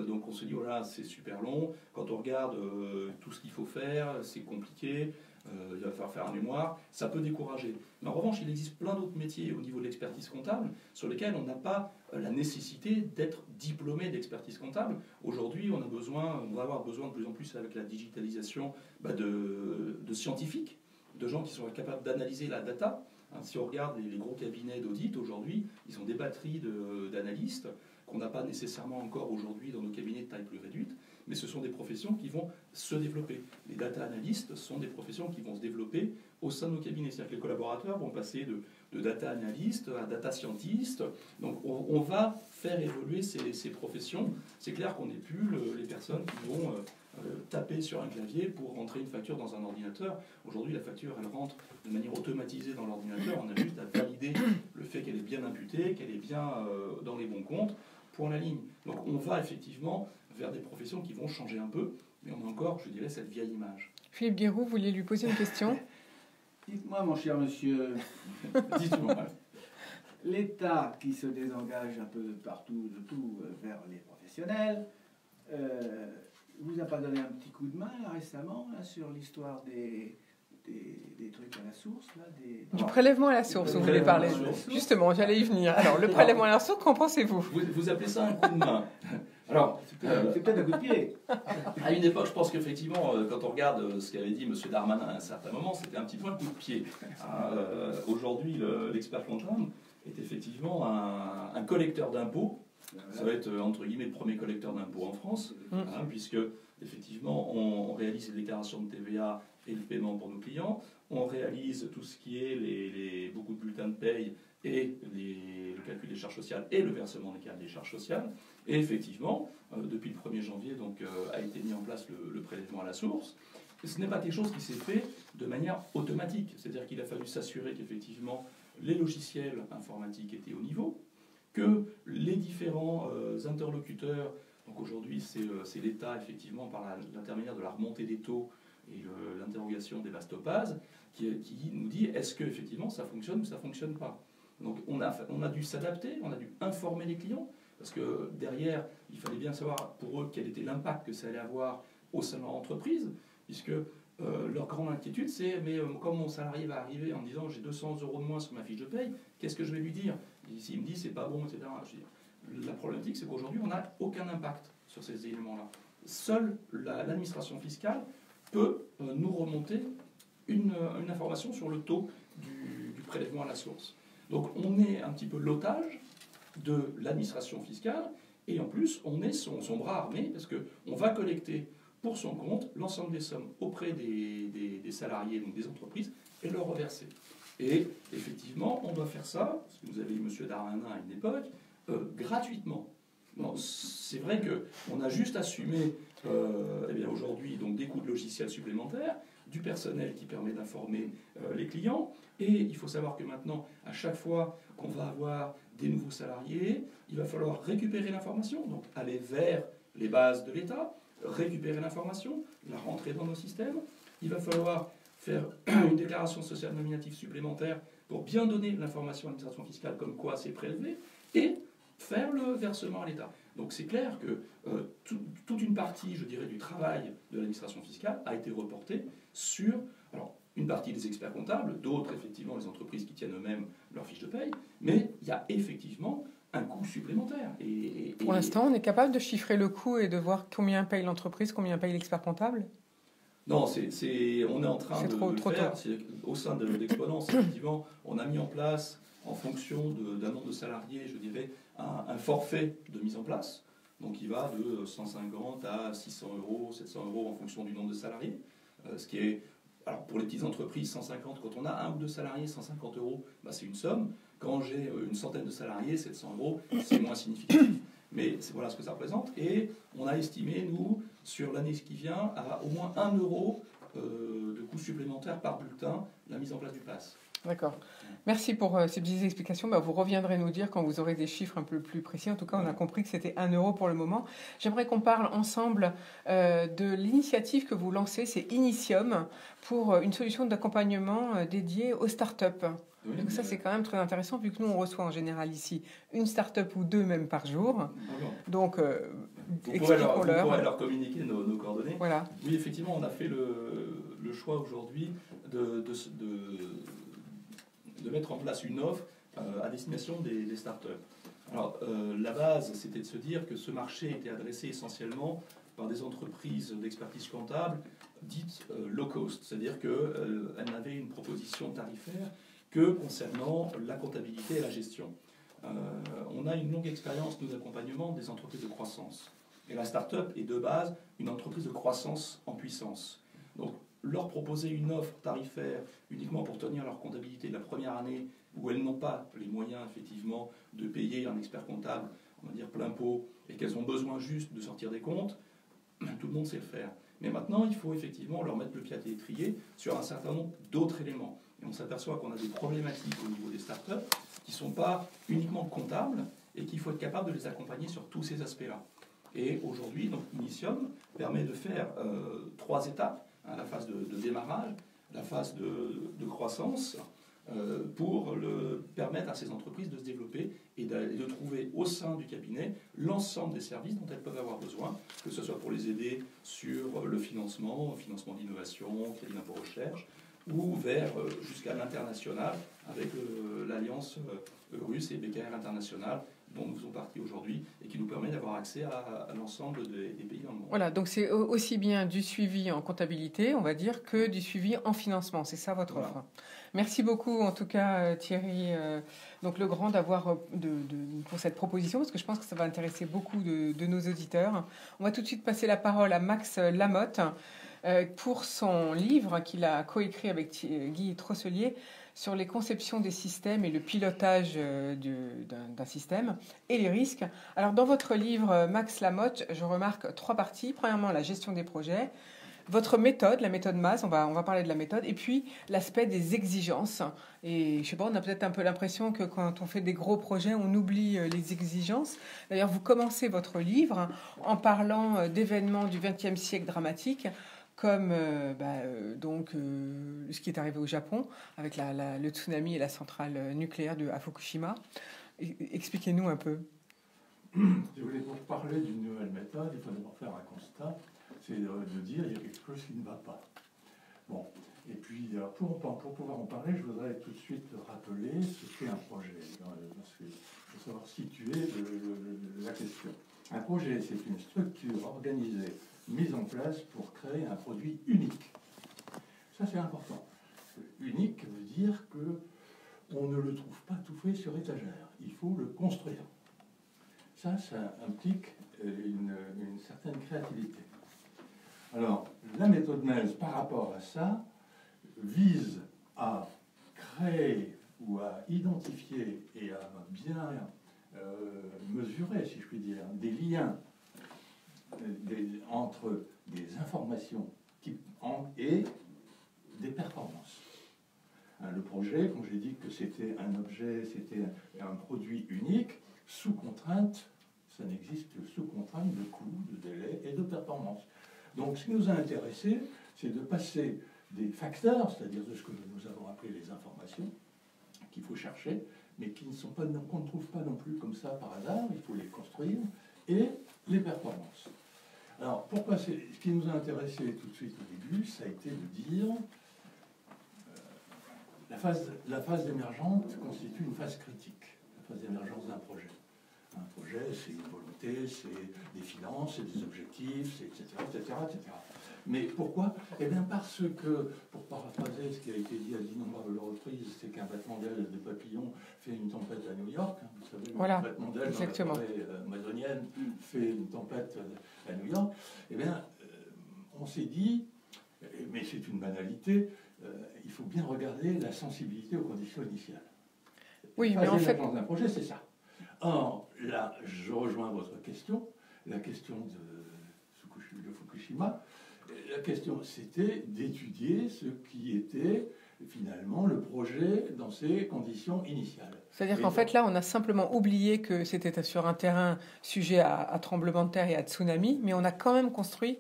Donc on se dit, voilà, c'est super long. Quand on regarde tout ce qu'il faut faire, c'est compliqué, il va falloir faire un mémoire, ça peut décourager. Mais en revanche, il existe plein d'autres métiers au niveau de l'expertise comptable sur lesquels on n'a pas la nécessité d'être diplômé d'expertise comptable. Aujourd'hui, on va avoir besoin de plus en plus avec la digitalisation de scientifiques, de gens qui sont capables d'analyser la data. Si on regarde les gros cabinets d'audit aujourd'hui, ils ont des batteries d'analystes qu'on n'a pas nécessairement encore aujourd'hui dans nos cabinets de taille plus réduite, mais ce sont des professions qui vont se développer. Les data analystes sont des professions qui vont se développer au sein de nos cabinets. C'est-à-dire que les collaborateurs vont passer de data analyst à data scientist. Donc on va faire évoluer ces professions. C'est clair qu'on n'est plus les personnes qui vont taper sur un clavier pour rentrer une facture dans un ordinateur. Aujourd'hui, la facture, elle rentre de manière automatisée dans l'ordinateur. On a juste à valider le fait qu'elle est bien imputée, qu'elle est bien dans les bons comptes. Point la ligne. Donc on va effectivement vers des professions qui vont changer un peu, mais on a encore, je dirais, cette vieille image. Philippe Guéroux, vous vouliez lui poser une question ? Dites-moi, mon cher monsieur, Dites-moi. l'État qui se désengage un peu partout, de tout, vers les professionnels, vous a pas donné un petit coup de main là, récemment là, sur l'histoire des trucs à la source là, Du prélèvement à la source, vous voulez parler. Justement, j'allais y venir. Alors, le prélèvement à la source, qu'en pensez-vous ? Vous appelez ça un coup de main. Alors, c'est peut-être un coup de pied. à une époque, je pense qu'effectivement, quand on regarde ce qu'avait dit M. Darmanin à un certain moment, c'était un petit peu un coup de pied. Aujourd'hui, l'expert comptable est effectivement un collecteur d'impôts. Ça va être, entre guillemets, le premier collecteur d'impôts en France, puisque, effectivement, on réalise les déclarations de TVA et le paiement pour nos clients. On réalise tout ce qui est beaucoup de bulletins de paye et le calcul des charges sociales et le versement des charges sociales. Et effectivement, depuis le 1er janvier, donc, a été mis en place le prélèvement à la source. Et ce n'est pas quelque chose qui s'est fait de manière automatique. C'est-à-dire qu'il a fallu s'assurer qu'effectivement, les logiciels informatiques étaient au niveau, que les différents interlocuteurs, donc aujourd'hui c'est l'État effectivement par l'intermédiaire de la remontée des taux et l'interrogation des bases topazes, qui nous dit est-ce que effectivement ça fonctionne ou ça ne fonctionne pas. Donc on a dû s'adapter, on a dû informer les clients, parce que derrière il fallait bien savoir pour eux quel était l'impact que ça allait avoir au sein de leur entreprise, puisque leur grande inquiétude c'est mais comme mon salarié va arriver en me disant j'ai 200 € de moins sur ma fiche de paye, qu'est-ce que je vais lui dire? S'il me dit c'est pas bon, etc. La problématique c'est qu'aujourd'hui on n'a aucun impact sur ces éléments-là. Seule l'administration fiscale peut nous remonter une information sur le taux du prélèvement à la source. Donc on est un petit peu l'otage de l'administration fiscale et en plus on est son bras armé parce qu'on va collecter pour son compte l'ensemble des sommes auprès des salariés, donc des entreprises, et leur reverser. Et effectivement, on doit faire ça, parce que vous avez eu M. Darmanin à une époque, gratuitement. C'est vrai qu'on a juste assumé aujourd'hui donc, des coûts de logiciels supplémentaires, du personnel qui permet d'informer les clients, et il faut savoir que maintenant, à chaque fois qu'on va avoir des nouveaux salariés, il va falloir récupérer l'information, donc aller vers les bases de l'État, récupérer l'information, la rentrer dans nos systèmes. Il va falloir faire une déclaration sociale nominative supplémentaire pour bien donner l'information à l'administration fiscale comme quoi c'est prélevé, et faire le versement à l'État. Donc c'est clair que toute une partie, je dirais, du travail de l'administration fiscale a été reportée sur, alors, une partie des experts comptables, d'autres, effectivement, les entreprises qui tiennent eux-mêmes leurs fiches de paye, mais il y a effectivement un coût supplémentaire. Pour l'instant, on est capable de chiffrer le coût et de voir combien paye l'entreprise, combien paye l'expert comptable? Non, on est en train de le faire. Au sein de l'Exponence, effectivement, on a mis en place, en fonction d'un nombre de salariés, je dirais, un forfait de mise en place. Donc il va de 150 à 600 euros, 700 euros en fonction du nombre de salariés. Ce qui est, alors pour les petites entreprises, 150, quand on a un ou deux salariés, 150 euros, bah c'est une somme. Quand j'ai une centaine de salariés, 700 euros, c'est moins significatif. Mais voilà ce que ça représente. Et on a estimé, nous, sur l'année qui vient, à au moins 1 euro de coût supplémentaire par bulletin, la mise en place du PAS. D'accord. Merci pour ces petites explications. Vous reviendrez nous dire quand vous aurez des chiffres un peu plus précis. En tout cas, on a compris que c'était 1 euro pour le moment. J'aimerais qu'on parle ensemble de l'initiative que vous lancez, c'est Initium, pour une solution d'accompagnement dédiée aux startups. Oui, donc ça, c'est quand même très intéressant, vu que nous, on reçoit en général ici une start-up ou deux même par jour. Donc, expliquons-leur. Vous pourrez leur communiquer nos coordonnées. Voilà. Oui, effectivement, on a fait le choix aujourd'hui de mettre en place une offre à destination des start-up. Alors, la base, c'était de se dire que ce marché était adressé essentiellement par des entreprises d'expertise comptable dites low cost, c'est-à-dire qu'elles n'avaient une proposition tarifaire que concernant la comptabilité et la gestion. On a une longue expérience, nous, d'accompagnement des entreprises de croissance. Et la start-up est de base une entreprise de croissance en puissance. Donc, leur proposer une offre tarifaire uniquement pour tenir leur comptabilité de la première année, où elles n'ont pas les moyens, effectivement, de payer un expert comptable, on va dire plein pot, et qu'elles ont besoin juste de sortir des comptes, tout le monde sait le faire. Mais maintenant, il faut effectivement leur mettre le pied à l'étrier sur un certain nombre d'autres éléments. Et on s'aperçoit qu'on a des problématiques au niveau des startups qui ne sont pas uniquement comptables et qu'il faut être capable de les accompagner sur tous ces aspects-là. Et aujourd'hui, donc, Initium permet de faire 3 étapes. La phase de démarrage, la phase de croissance, pour permettre à ces entreprises de se développer et de trouver au sein du cabinet l'ensemble des services dont elles peuvent avoir besoin, que ce soit pour les aider sur le financement d'innovation, crédit d'impôt recherche, ou vers jusqu'à l'international avec l'alliance russe et BKR International, dont nous faisons partie aujourd'hui et qui nous permet d'avoir accès à l'ensemble des pays dans le monde. Voilà, donc c'est aussi bien du suivi en comptabilité, on va dire, que du suivi en financement. C'est ça votre offre. Merci beaucoup, en tout cas, Thierry donc Legrand, pour cette proposition, parce que je pense que ça va intéresser beaucoup de nos auditeurs. On va tout de suite passer la parole à Max Lamotte pour son livre qu'il a coécrit avec Guy Trosselier sur les conceptions des systèmes et le pilotage d'un système et les risques. Alors, dans votre livre, Max Lamotte, je remarque 3 parties. Premièrement, la gestion des projets, votre méthode, la méthode MAS, on va parler de la méthode, et puis l'aspect des exigences. Et je sais pas, on a peut-être un peu l'impression que quand on fait des gros projets, on oublie les exigences. D'ailleurs, vous commencez votre livre en parlant d'événements du XXe siècle dramatiques, comme ce qui est arrivé au Japon avec le tsunami et la centrale nucléaire à Fukushima. Expliquez-nous un peu. Si vous voulez, pour parler d'une nouvelle méthode, il faut d'abord faire un constat, c'est de dire qu'il y a quelque chose qui ne va pas. Bon, et puis pour pouvoir en parler, je voudrais tout de suite rappeler ce qu'est un projet, parce qu'il faut savoir situer la question. Un projet, c'est une structure organisée, mise en place pour créer un produit unique. Ça, c'est important. Unique veut dire qu'on ne le trouve pas tout fait sur étagère. Il faut le construire. Ça implique une certaine créativité. Alors, la méthode MELS, par rapport à ça, vise à créer ou à identifier et à bien mesurer, si je puis dire, des liens entre des informations et des performances. Hein, le projet, quand j'ai dit que c'était un objet, c'était un produit unique, sous contrainte, ça n'existe que sous contrainte de coût, de délai et de performance. Donc ce qui nous a intéressé, c'est de passer des facteurs, c'est-à-dire de ce que nous avons appelé les informations, qu'il faut chercher, mais qui ne sont pas, qu'on ne trouve pas non plus comme ça par hasard, il faut les construire, et les performances. Alors, pourquoi ce qui nous a intéressé tout de suite au début, ça a été de dire la phase émergente constitue une phase critique, la phase d'émergence d'un projet. Un projet, c'est une volonté, c'est des finances, c'est des objectifs, c'est etc., etc., etc. Mais pourquoi? Eh bien parce que, pour paraphraser ce qui a été dit à d'innombrables reprises, c'est qu'un battement d'aile de papillon fait une tempête à New York. Hein, vous savez, voilà, un battement d'aile dans la forêt amazonienne fait une tempête à New York. Eh bien, on s'est dit, mais c'est une banalité, il faut bien regarder la sensibilité aux conditions initiales. Oui, mais en fait... Dans un projet, c'est ça. Or, là, je rejoins votre question, la question de Fukushima. La question, c'était d'étudier ce qui était finalement le projet dans ses conditions initiales. C'est-à-dire qu'en fait, là, on a simplement oublié que c'était sur un terrain sujet à tremblement de terre et à tsunami, mais on a quand même construit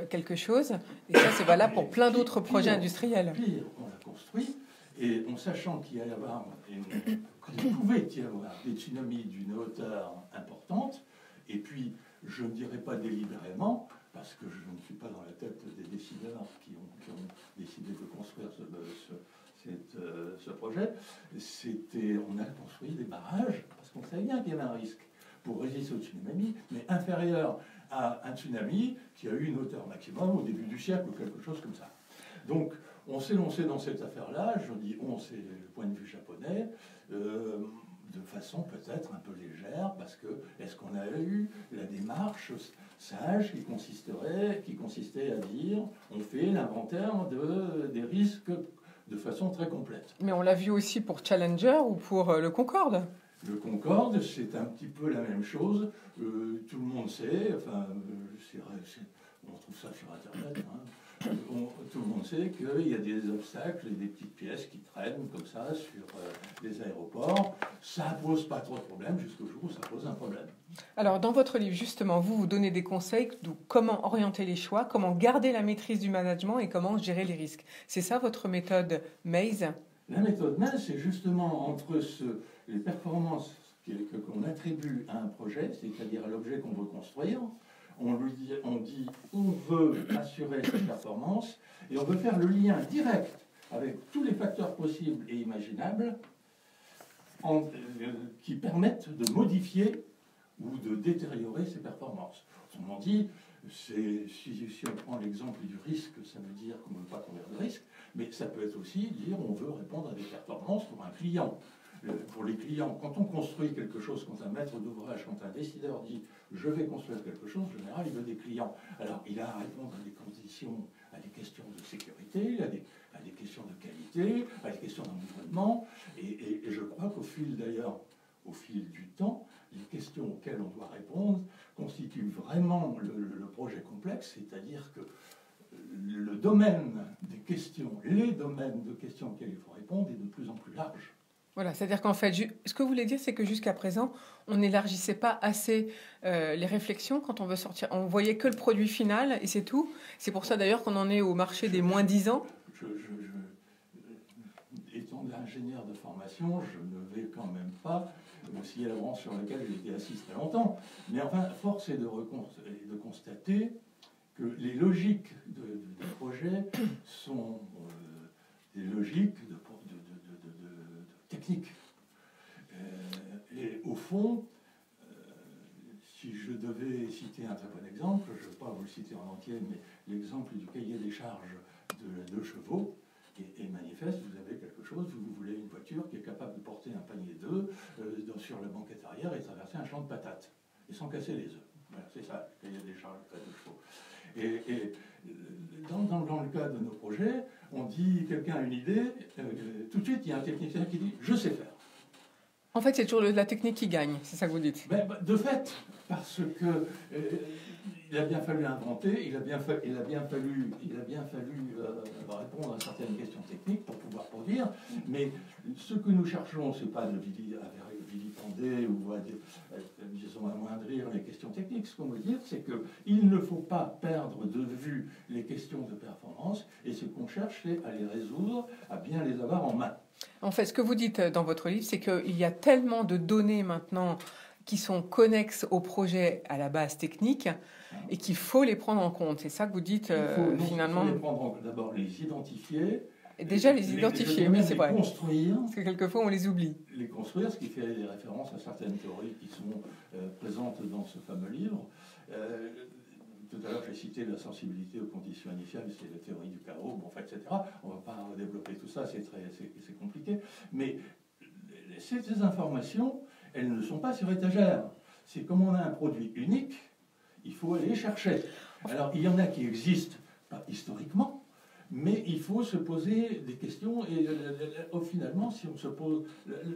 quelque chose. Et ça, c'est valable pour plein d'autres projets industriels. Pire, on l'a construit, et en sachant qu'il pouvait y avoir des tsunamis d'une hauteur importante, et puis, je ne dirais pas délibérément, parce que je ne suis pas dans la tête des décideurs qui ont décidé de construire ce projet, on a construit des barrages, parce qu'on savait bien qu'il y avait un risque pour résister au tsunami, mais inférieur à un tsunami qui a eu une hauteur maximum au début du siècle, ou quelque chose comme ça. Donc, on s'est lancé dans cette affaire-là, je dis on, c'est le point de vue japonais, de façon peut-être un peu légère, parce que est-ce qu'on a eu la démarche sage qui consistait à dire on fait l'inventaire des risques de façon très complète. Mais on l'a vu aussi pour Challenger ou pour le Concorde. Le Concorde, c'est un petit peu la même chose. Tout le monde sait, enfin, on trouve ça sur Internet, hein. Tout le monde sait qu'il y a des obstacles et des petites pièces qui traînent comme ça sur les aéroports. Ça ne pose pas trop de problèmes jusqu'au jour où ça pose un problème. Alors, dans votre livre, justement, vous donnez des conseils de comment orienter les choix, comment garder la maîtrise du management et comment gérer les risques. C'est ça votre méthode Maze? La méthode Maze, c'est justement entre les performances qu'on attribue à un projet, c'est-à-dire à l'objet qu'on veut construire. On dit on veut assurer cette performance et on veut faire le lien direct avec tous les facteurs possibles et imaginables qui permettent de modifier ou de détériorer ces performances. Autrement dit, si on prend l'exemple du risque, ça veut dire qu'on ne veut pas courir de risque, mais ça peut être aussi dire on veut répondre à des performances pour un client. Pour les clients, quand on construit quelque chose, quand un maître d'ouvrage, quand un décideur dit « je vais construire quelque chose », en général, il veut des clients. Alors, il a à répondre à des conditions, à des questions de sécurité, à des questions de qualité, à des questions d'environnement. Et je crois qu'au fil du temps, les questions auxquelles on doit répondre constituent vraiment le projet complexe, c'est-à-dire que le domaine des questions, les domaines de questions auxquelles il faut répondre est de plus en plus large. Voilà, c'est-à-dire qu'en fait, ce que vous voulez dire, c'est que jusqu'à présent, on n'élargissait pas assez les réflexions quand on veut sortir. On voyait que le produit final et c'est tout. C'est pour ça d'ailleurs qu'on en est au marché des moins 10 ans. Étant ingénieur de formation, je ne vais quand même pas osciller la branche sur laquelle j'ai été assis très longtemps. Mais enfin, force est de constater que les logiques des projets sont des logiques de technique. Et au fond, si je devais citer un très bon exemple, je ne vais pas vous le citer en entier, mais l'exemple du cahier des charges de 2 chevaux est manifeste. Vous avez quelque chose, vous voulez une voiture qui est capable de porter un panier d'œufs sur la banquette arrière et traverser un champ de patates, et sans casser les œufs. Voilà, c'est ça, le cahier des charges de 2 chevaux. Et dans le cas de nos projets, on dit quelqu'un a une idée, tout de suite il y a un technicien qui dit je sais faire. En fait, c'est toujours la technique qui gagne, c'est ça que vous dites. De fait, parce que il a bien fallu inventer, il a bien fallu répondre à certaines questions techniques pour pouvoir produire, mais ce que nous cherchons, c'est pas de vilipender ou disons amoindrir les questions techniques. Ce qu'on veut dire, c'est qu'il ne faut pas perdre de vue les questions de performance, et ce qu'on cherche, c'est à les résoudre, à bien les avoir en main. En fait, ce que vous dites dans votre livre, c'est qu'il y a tellement de données maintenant qui sont connexes au projet à la base technique et qu'il faut les prendre en compte. C'est ça que vous dites finalement. Il faut les prendre en compte, d'abord les identifier. Et déjà les identifier, oui, c'est vrai. Les construire. Parce que quelquefois on les oublie. Les construire, ce qui fait des références à certaines théories qui sont présentes dans ce fameux livre. Tout à l'heure, j'ai cité la sensibilité aux conditions initiales, c'est la théorie du chaos, bon, etc. On ne va pas développer tout ça, c'est compliqué. Mais ces informations, elles ne sont pas sur étagère. C'est comme on a un produit unique, il faut aller les chercher. Alors, il y en a qui existent, pas historiquement, mais il faut se poser des questions. Et finalement, si on se pose,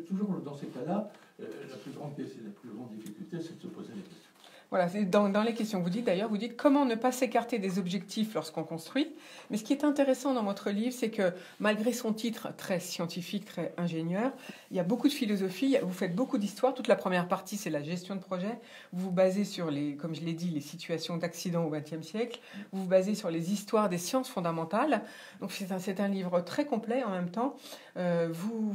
toujours dans ces cas-là, la plus grande difficulté, c'est de se poser des questions. Voilà, c'est dans les questions. Vous dites comment ne pas s'écarter des objectifs lorsqu'on construit. Mais ce qui est intéressant dans votre livre, c'est que malgré son titre très scientifique, très ingénieur, il y a beaucoup de philosophie, vous faites beaucoup d'histoire. Toute la première partie, c'est la gestion de projet. Vous vous basez sur, comme je l'ai dit, les situations d'accident au XXe siècle. Vous vous basez sur les histoires des sciences fondamentales. Donc c'est un livre très complet en même temps. Vous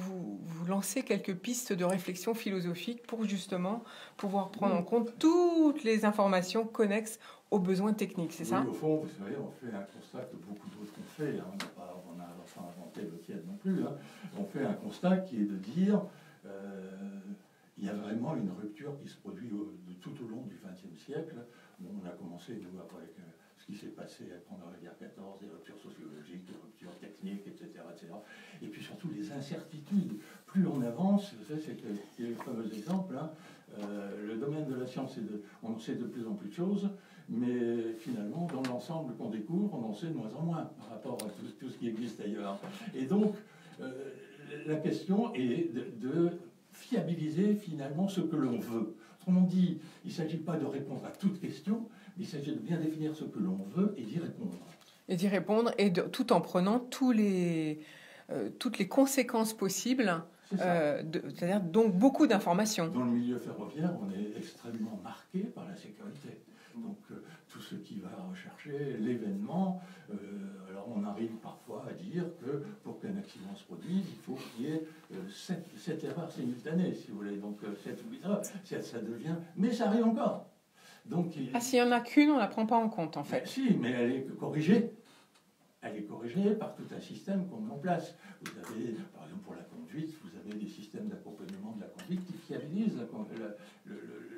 lancez quelques pistes de réflexion philosophique pour justement pouvoir prendre en compte toutes les informations connexes aux besoins techniques, c'est ça? Oui, au fond, vous savez, on fait un constat que beaucoup d'autres ont fait. On n'a pas inventé le tiède non plus. On fait un constat qui est de dire il y a vraiment une rupture qui se produit tout au long du XXe siècle. Bon, on a commencé, nous, avec ce qui s'est passé pendant la guerre 14, des ruptures sociologiques, des ruptures techniques, etc., etc. Et puis surtout les incertitudes. Plus on avance, c'est le fameux exemple, le domaine de la science, on sait de plus en plus de choses, mais finalement, dans l'ensemble qu'on découvre, on en sait de moins en moins par rapport à tout ce qui existe ailleurs. Et donc, la question est de fiabiliser finalement ce que l'on veut. Autrement dit, il ne s'agit pas de répondre à toute question, mais il s'agit de bien définir ce que l'on veut et d'y répondre. Et d'y répondre, tout en prenant toutes les conséquences possibles. C'est-à-dire donc beaucoup d'informations. Dans le milieu ferroviaire, on est extrêmement marqué par la sécurité. Donc tout ce qui va rechercher l'événement, alors on arrive parfois à dire que pour qu'un accident se produise, il faut qu'il y ait 7 erreurs simultanées, si vous voulez. Donc 7 ou 8 erreurs, ça devient... Mais ça arrive encore. Donc, s'il n'y en a qu'une, on ne la prend pas en compte, en fait. Mais si, mais elle est corrigée. Elle est corrigée par tout un système qu'on met en place. Vous avez, par exemple, pour la conduite, vous avez des systèmes d'accompagnement de la conduite qui fiabilisent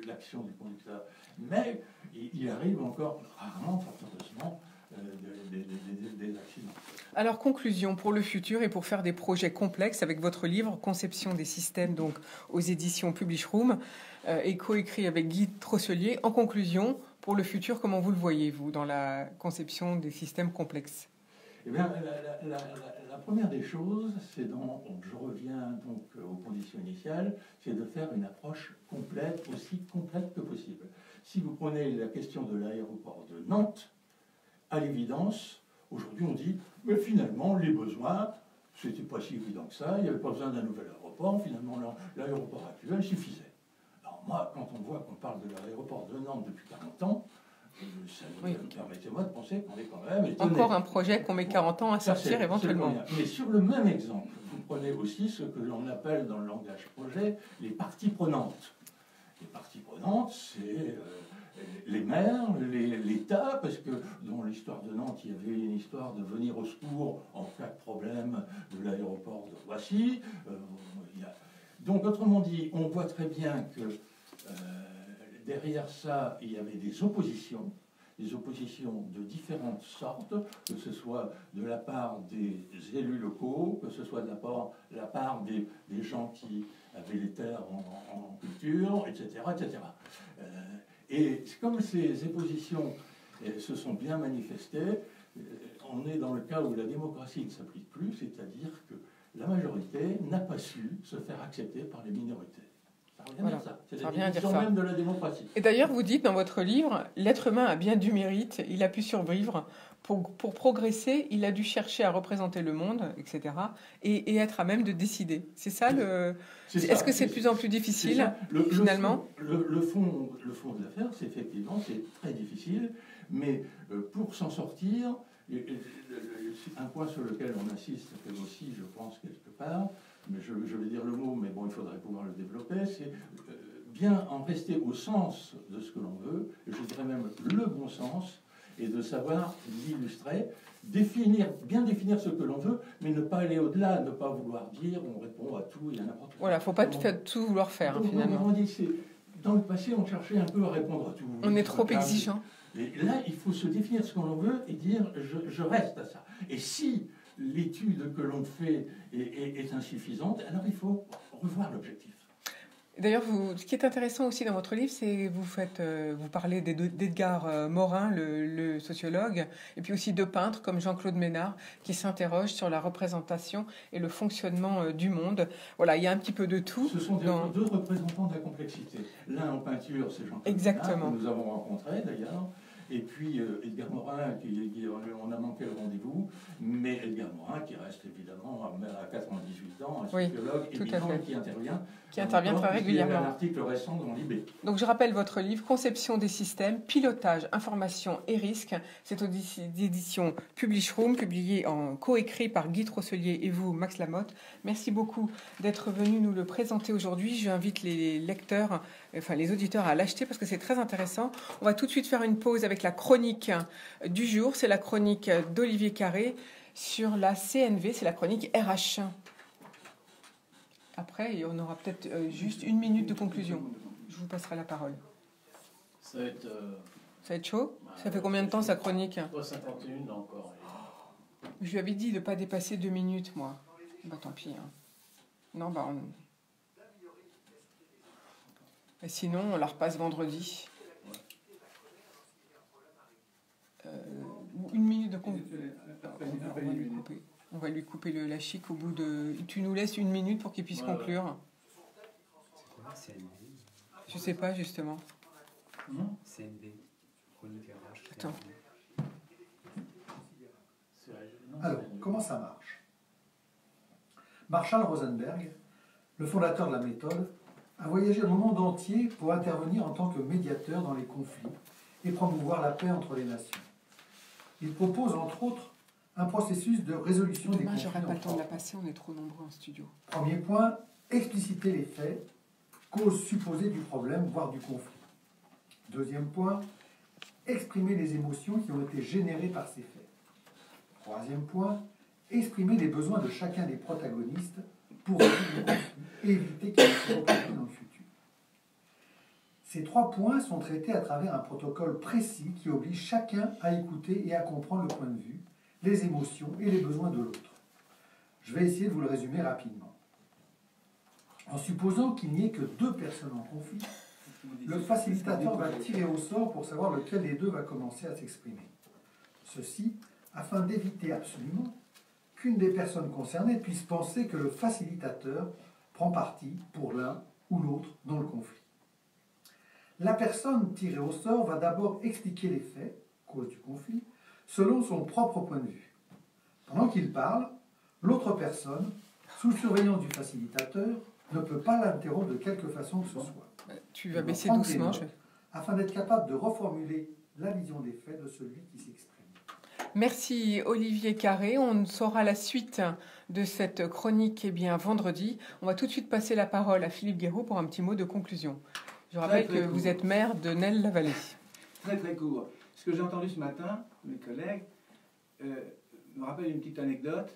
l'action du conducteur. Mais il arrive encore rarement, fort heureusement, des accidents. Alors, conclusion pour le futur et pour faire des projets complexes avec votre livre « Conception des systèmes » donc aux éditions Publishroom et coécrit avec Guy Trosselier. En conclusion, pour le futur, comment vous le voyez, vous, dans la conception des systèmes complexes? Eh bien, la première des choses, je reviens donc aux conditions initiales, c'est de faire une approche complète, aussi complète que possible. Si vous prenez la question de l'aéroport de Nantes, à l'évidence, aujourd'hui on dit, mais finalement, les besoins, c'était pas si évident que ça, il n'y avait pas besoin d'un nouvel aéroport, finalement l'aéroport actuel suffisait. Alors moi, quand on voit qu'on parle de l'aéroport de Nantes depuis 40 ans, permettez-moi de penser qu'on est quand même étonné. Encore un projet qu'on met 40 ans à sortir éventuellement. Mais sur le même exemple, vous prenez aussi ce que l'on appelle dans le langage projet les parties prenantes. Les parties prenantes, c'est les maires, l'État, parce que dans l'histoire de Nantes, il y avait une histoire de venir au secours en cas de problème de l'aéroport de Roissy. Donc, autrement dit, on voit très bien que derrière ça, il y avait des oppositions de différentes sortes, que ce soit de la part des élus locaux, que ce soit de la part des gens qui avaient les terres en culture, etc. etc. Et comme ces oppositions se sont bien manifestées, on est dans le cas où la démocratie ne s'applique plus, c'est-à-dire que la majorité n'a pas su se faire accepter par les minorités. Ça, revient Voilà. à ça. C'est Ça la revient à dire définition ça. même de la démocratie. Et d'ailleurs, vous dites dans votre livre, l'être humain a bien du mérite, il a pu survivre. Pour progresser, il a dû chercher à représenter le monde, etc. Et être à même de décider. C'est ça le... Est-ce que c'est de plus en plus difficile, finalement le fond de l'affaire, c'est effectivement, c'est très difficile, mais pour s'en sortir, un point sur lequel on insiste aussi, je pense, quelque part, mais je vais dire le mot, mais bon, il faudrait pouvoir le développer, c'est bien en rester au sens de ce que l'on veut, et je dirais même le bon sens, et de savoir l'illustrer, bien définir ce que l'on veut, mais ne pas aller au-delà, ne pas vouloir dire on répond à tout et à n'importe quoi. Voilà, il ne faut pas tout vouloir faire, donc, finalement. on dit, dans le passé, on cherchait un peu à répondre à tout. On est trop exigeant. Et là, il faut se définir ce que l'on veut et dire je reste à ça. Et si l'étude que l'on fait est insuffisante, alors il faut revoir l'objectif. D'ailleurs, ce qui est intéressant aussi dans votre livre, c'est vous parlez d'Edgar Morin, le sociologue, et puis aussi de peintres comme Jean-Claude Ménard, qui s'interrogent sur la représentation et le fonctionnement du monde. Voilà, il y a un petit peu de tout. Ce sont deux représentants de la complexité. L'un en peinture, c'est Jean-Claude Exactement. Ménard, que nous avons rencontré d'ailleurs. Et puis Edgar Morin, on a manqué le rendez-vous, mais Edgar Morin qui reste évidemment à 98 ans, un sociologue évident qui intervient très régulièrement. Il y a un article récent dans Libé. Donc je rappelle votre livre, Conception des systèmes, pilotage, information et risque. C'est aux éditions Publishroom, publié en coécrit par Guy Trosselier et vous, Max Lamotte. Merci beaucoup d'être venu nous le présenter aujourd'hui. J'invite les lecteurs, enfin les auditeurs à l'acheter parce que c'est très intéressant. On va tout de suite faire une pause avec la chronique du jour. C'est la chronique d'Olivier Carré sur la CNV, c'est la chronique RH. Après, on aura peut-être juste 1 minute de conclusion. Je vous passerai la parole. Ça va être chaud. Ça fait combien de temps sa chronique? 3,51 encore. Je lui avais dit de ne pas dépasser 2 minutes, moi. Bah tant pis. Hein. Non, bah Et sinon, on la repasse vendredi. 1 minute de conclusion. On va lui couper la chic au bout de... Tu nous laisses 1 minute pour qu'il puisse conclure. C'est quoi CNV? Je sais pas, justement. CNV. Chronique RH. Attends. Alors, comment ça marche? Marshall Rosenberg, le fondateur de la méthode, a voyagé dans le monde entier pour intervenir en tant que médiateur dans les conflits et promouvoir la paix entre les nations. Il propose, entre autres, un processus de résolution des conflits. Demain, j'aurai pas le temps de la passer, on est trop nombreux en studio. Premier point, expliciter les faits, cause supposée du problème, voire du conflit. Deuxième point, exprimer les émotions qui ont été générées par ces faits. Troisième point, exprimer les besoins de chacun des protagonistes pour résoudre le conflit et éviter qu'il ne se reproduise dans le futur. Ces 3 points sont traités à travers un protocole précis qui oblige chacun à écouter et à comprendre le point de vue, les émotions et les besoins de l'autre. Je vais essayer de vous le résumer rapidement. En supposant qu'il n'y ait que 2 personnes en conflit, le facilitateur va tirer au sort pour savoir lequel des 2 va commencer à s'exprimer. Ceci afin d'éviter absolument qu'une des personnes concernées puisse penser que le facilitateur prend parti pour l'un ou l'autre dans le conflit. La personne tirée au sort va d'abord expliquer les faits, cause du conflit, selon son propre point de vue. Pendant qu'il parle, l'autre personne, sous surveillance du facilitateur, ne peut pas l'interrompre de quelque façon que ce soit. Tu vas baisser doucement. Afin d'être capable de reformuler la vision des faits de celui qui s'exprime. Merci Olivier Carré. On saura la suite de cette chronique vendredi. On va tout de suite passer la parole à Philippe Guéroult pour un petit mot de conclusion. Je rappelle que vous êtes maire de Nesle-la-Vallée. Très très court. Ce que j'ai entendu ce matin, mes collègues, me rappelle une petite anecdote.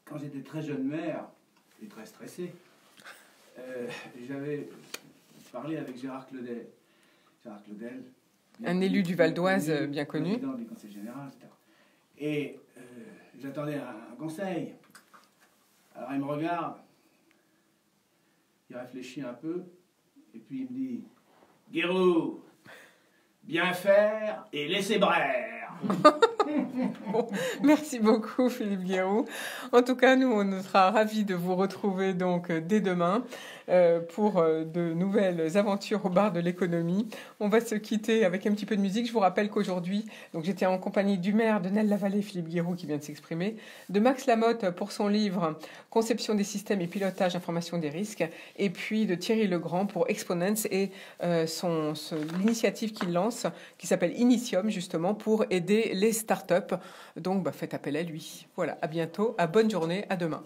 Quand j'étais très jeune maire et très stressé, j'avais parlé avec Gérard Claudel. Un élu du Val d'Oise bien connu. Président du Conseil général, etc. Et j'attendais un conseil. Alors il me regarde, il réfléchit un peu, et puis il me dit « Guéroult, bien faire et laisser braire !» Bon, merci beaucoup Philippe Guéroult. En tout cas, nous, on sera ravis de vous retrouver donc dès demain. pour de nouvelles aventures au bar de l'économie. On va se quitter avec un petit peu de musique. Je vous rappelle qu'aujourd'hui, donc j'étais en compagnie du maire de Nel-la-Vallée, Philippe Guéroux, qui vient de s'exprimer, de Max Lamotte pour son livre Conception des systèmes et pilotage information des risques, et puis de Thierry Legrand pour Exponence et l'initiative qu'il lance, qui s'appelle Initium, justement, pour aider les startups. Donc, faites appel à lui. Voilà, à bientôt, à bonne journée, à demain.